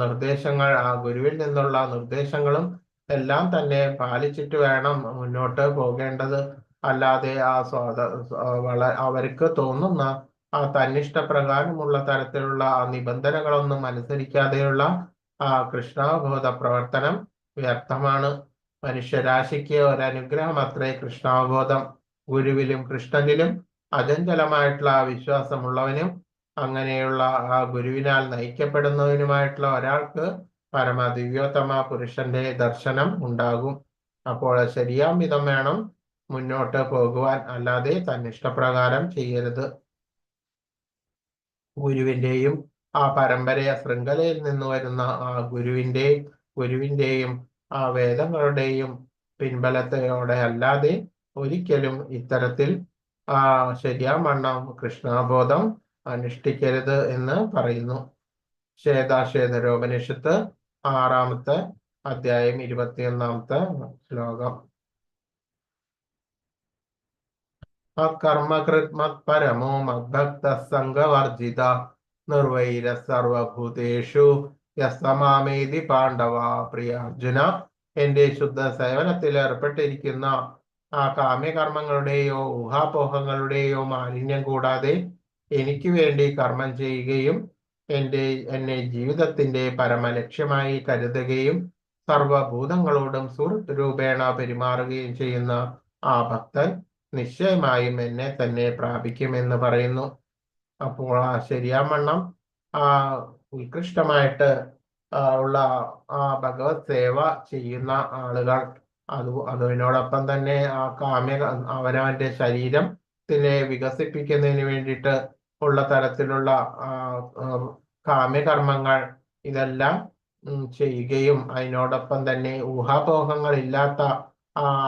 A: നിർദ്ദേശങ്ങൾ ഗുരുവിൽ നിന്നുള്ള നിർദ്ദേശങ്ങളും എല്ലാം തന്നെ പാലിച്ചിട്ട് വേണം മുന്നോട്ട് പോകേണ്ടത്. അല്ലാതെ അവർക്ക് തോന്നുന്ന തന്നിഷ്ടപ്രകാരമുള്ള തരത്തിലുള്ള നിബന്ധനകളൊന്നും അനുസരിക്കാതെയുള്ള കൃഷ്ണാബോധ പ്രവർത്തനം വ്യർത്ഥമാണ്. മനുഷ്യരാശിക്ക് ഒരനുഗ്രഹം അത്രേ കൃഷ്ണാബോധം. ഗുരുവിലും കൃഷ്ണനിലും അചഞ്ചലമായിട്ടുള്ള വിശ്വാസമുള്ളവനും അങ്ങനെയുള്ള ഗുരുവിനാൽ നയിക്കപ്പെടുന്നവനുമായിട്ടുള്ള ഒരാൾക്ക് പരമദിവ്യോത്തമ പുരുഷന്റെ ദർശനം ഉണ്ടാകും. അപ്പോൾ ശരിയാം വിധം വേണം മുന്നോട്ട് പോകുവാൻ, അല്ലാതെ തന്നിഷ്ടപ്രകാരം ചെയ്യരുത്. ഗുരുവിന്റെയും പരമ്പര ശൃംഖലയിൽ നിന്ന് വരുന്ന ഗുരുവിന്റെയും വേദങ്ങളുടെയും പിൻബലത്തോടെ അല്ലാതെ ഒരിക്കലും ഇത്തരത്തിൽ ശരിയാവണ്ണം കൃഷ്ണബോധം അനുഷ്ഠിക്കരുത് എന്ന് പറയുന്നു. ശ്വേതാശ്വേതരോപനിഷത്ത് 6-ാമത്തെ അധ്യായം 21-ാമത്തെ ശ്ലോകം. കർമ്മകൃത് മത്പരമോ മദ്ഭക്ത സംഘവർജിത നിർവൈര സർവഭൂതേഷു യസ്തമാമേതി പാണ്ഡവ. പ്രിയ അർജുന, എന്റെ ശുദ്ധ സേവനത്തിൽ ഏർപ്പെട്ടിരിക്കുന്ന കാമ്യകർമ്മങ്ങളുടെയോ ഊഹാപോഹങ്ങളുടെയോ മാലിന്യം കൂടാതെ എനിക്ക് വേണ്ടി കർമ്മം ചെയ്യുകയും എന്നെ ജീവിതത്തിന്റെ പരമലക്ഷ്യമായി കരുതുകയും സർവഭൂതങ്ങളോടും സുഹൃത്ത് രൂപേണ പെരുമാറുകയും ചെയ്യുന്ന ഭക്തൻ നിശ്ചയമായും എന്നെ തന്നെ പ്രാപിക്കുമെന്ന് പറയുന്നു. അപ്പോൾ ശരിയാവണ്ണം ഉത്കൃഷ്ടമായിട്ട് ഉള്ള ഭഗവത് സേവ ചെയ്യുന്ന ആളുകൾ അതിനോടൊപ്പം തന്നെ അവനവന്റെ ശരീരത്തിനെ വികസിപ്പിക്കുന്നതിന് വേണ്ടിയിട്ട് ഉള്ള തരത്തിലുള്ള കാമ്യകർമ്മങ്ങൾ ഇതെല്ലാം ചെയ്യുകയും അതിനോടൊപ്പം തന്നെ ഊഹാപോഹങ്ങൾ ഇല്ലാത്ത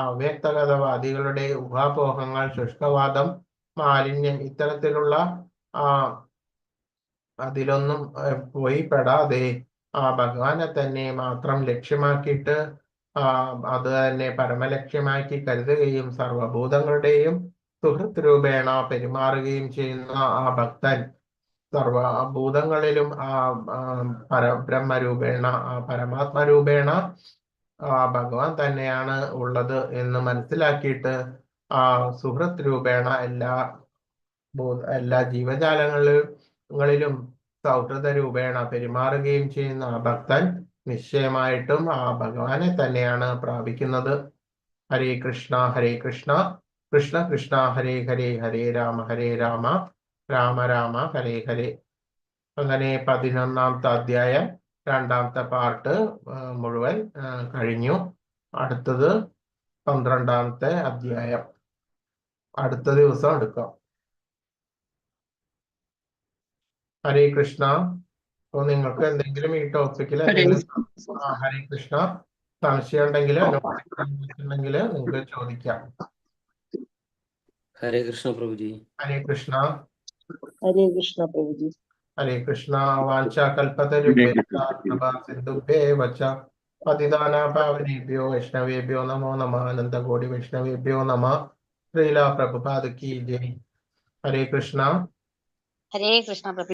A: അവ്യക്തഗതവാദികളുടെ ഊഹാപോഹങ്ങൾ, ശുഷ്കവാദം, മാലിന്യം ഇത്തരത്തിലുള്ള അതിലൊന്നും പോയി പെടാതെ ഭഗവാനെ തന്നെ മാത്രം ലക്ഷ്യമാക്കിയിട്ട് അത് തന്നെ പരമലക്ഷ്യമാക്കി കരുതുകയും സർവഭൂതങ്ങളുടെയും സുഹൃത്ത് രൂപേണ പെരുമാറുകയും ചെയ്യുന്ന ഭക്തൻ സർവഭൂതങ്ങളിലും ബ്രഹ്മരൂപേണ പരമാത്മരൂപേണ ഭഗവാൻ തന്നെയാണ് ഉള്ളത് എന്ന് മനസ്സിലാക്കിയിട്ട് സുഹൃത്ത് രൂപേണ എല്ലാ ജീവജാലങ്ങളിലും സൗഹൃദ രൂപേണ പെരുമാറുകയും ചെയ്യുന്ന ഭക്തൻ നിശ്ചയമായിട്ടും ഭഗവാനെ തന്നെയാണ് പ്രാപിക്കുന്നത്. ഹരേ കൃഷ്ണ കൃഷ്ണ കൃഷ്ണ ഹരേ ഹരേ ഹരേ രാമ രാമ രാമ ഹരേ ഹരേ. അങ്ങനെ 11-ാമത്തെ അധ്യായം 2-ാമത്തെ പാർട്ട് മുഴുവൻ കഴിഞ്ഞു. അടുത്തത് 12-ാമത്തെ അധ്യായം അടുത്ത ദിവസം എടുക്കാം. ഹരേ കൃഷ്ണ. അപ്പൊ നിങ്ങൾക്ക് എന്തെങ്കിലും ഈ ടോപ്പിക്കിൽ ഹരേ കൃഷ്ണ സംശയം ഉണ്ടെങ്കിൽ നിങ്ങൾക്ക് ചോദിക്കാം.
D: ഹരേ കൃഷ്ണ പ്രഭുജി.
A: ഹരേ കൃഷ്ണ.
B: ഹരേ കൃഷ്ണ പ്രഭുജി.
A: ഹരേ കൃഷ്ണ. വാഞ്ചാകൽപതരുഭ്യഃ സിന്ധുഭ്യേവ ച പതിതാനാപാവനേഭ്യോ വൈഷ്ണവേഭ്യോ നമോ നമഃ. അനന്തകോടി വൈഷ്ണവേഭ്യോ നമഃ. ശ്രീല പ്രഭുപാദ് കി ജയ്. ഹരേ കൃഷ്ണ.
E: ഹരേ കൃഷ്ണ പ്രഭു.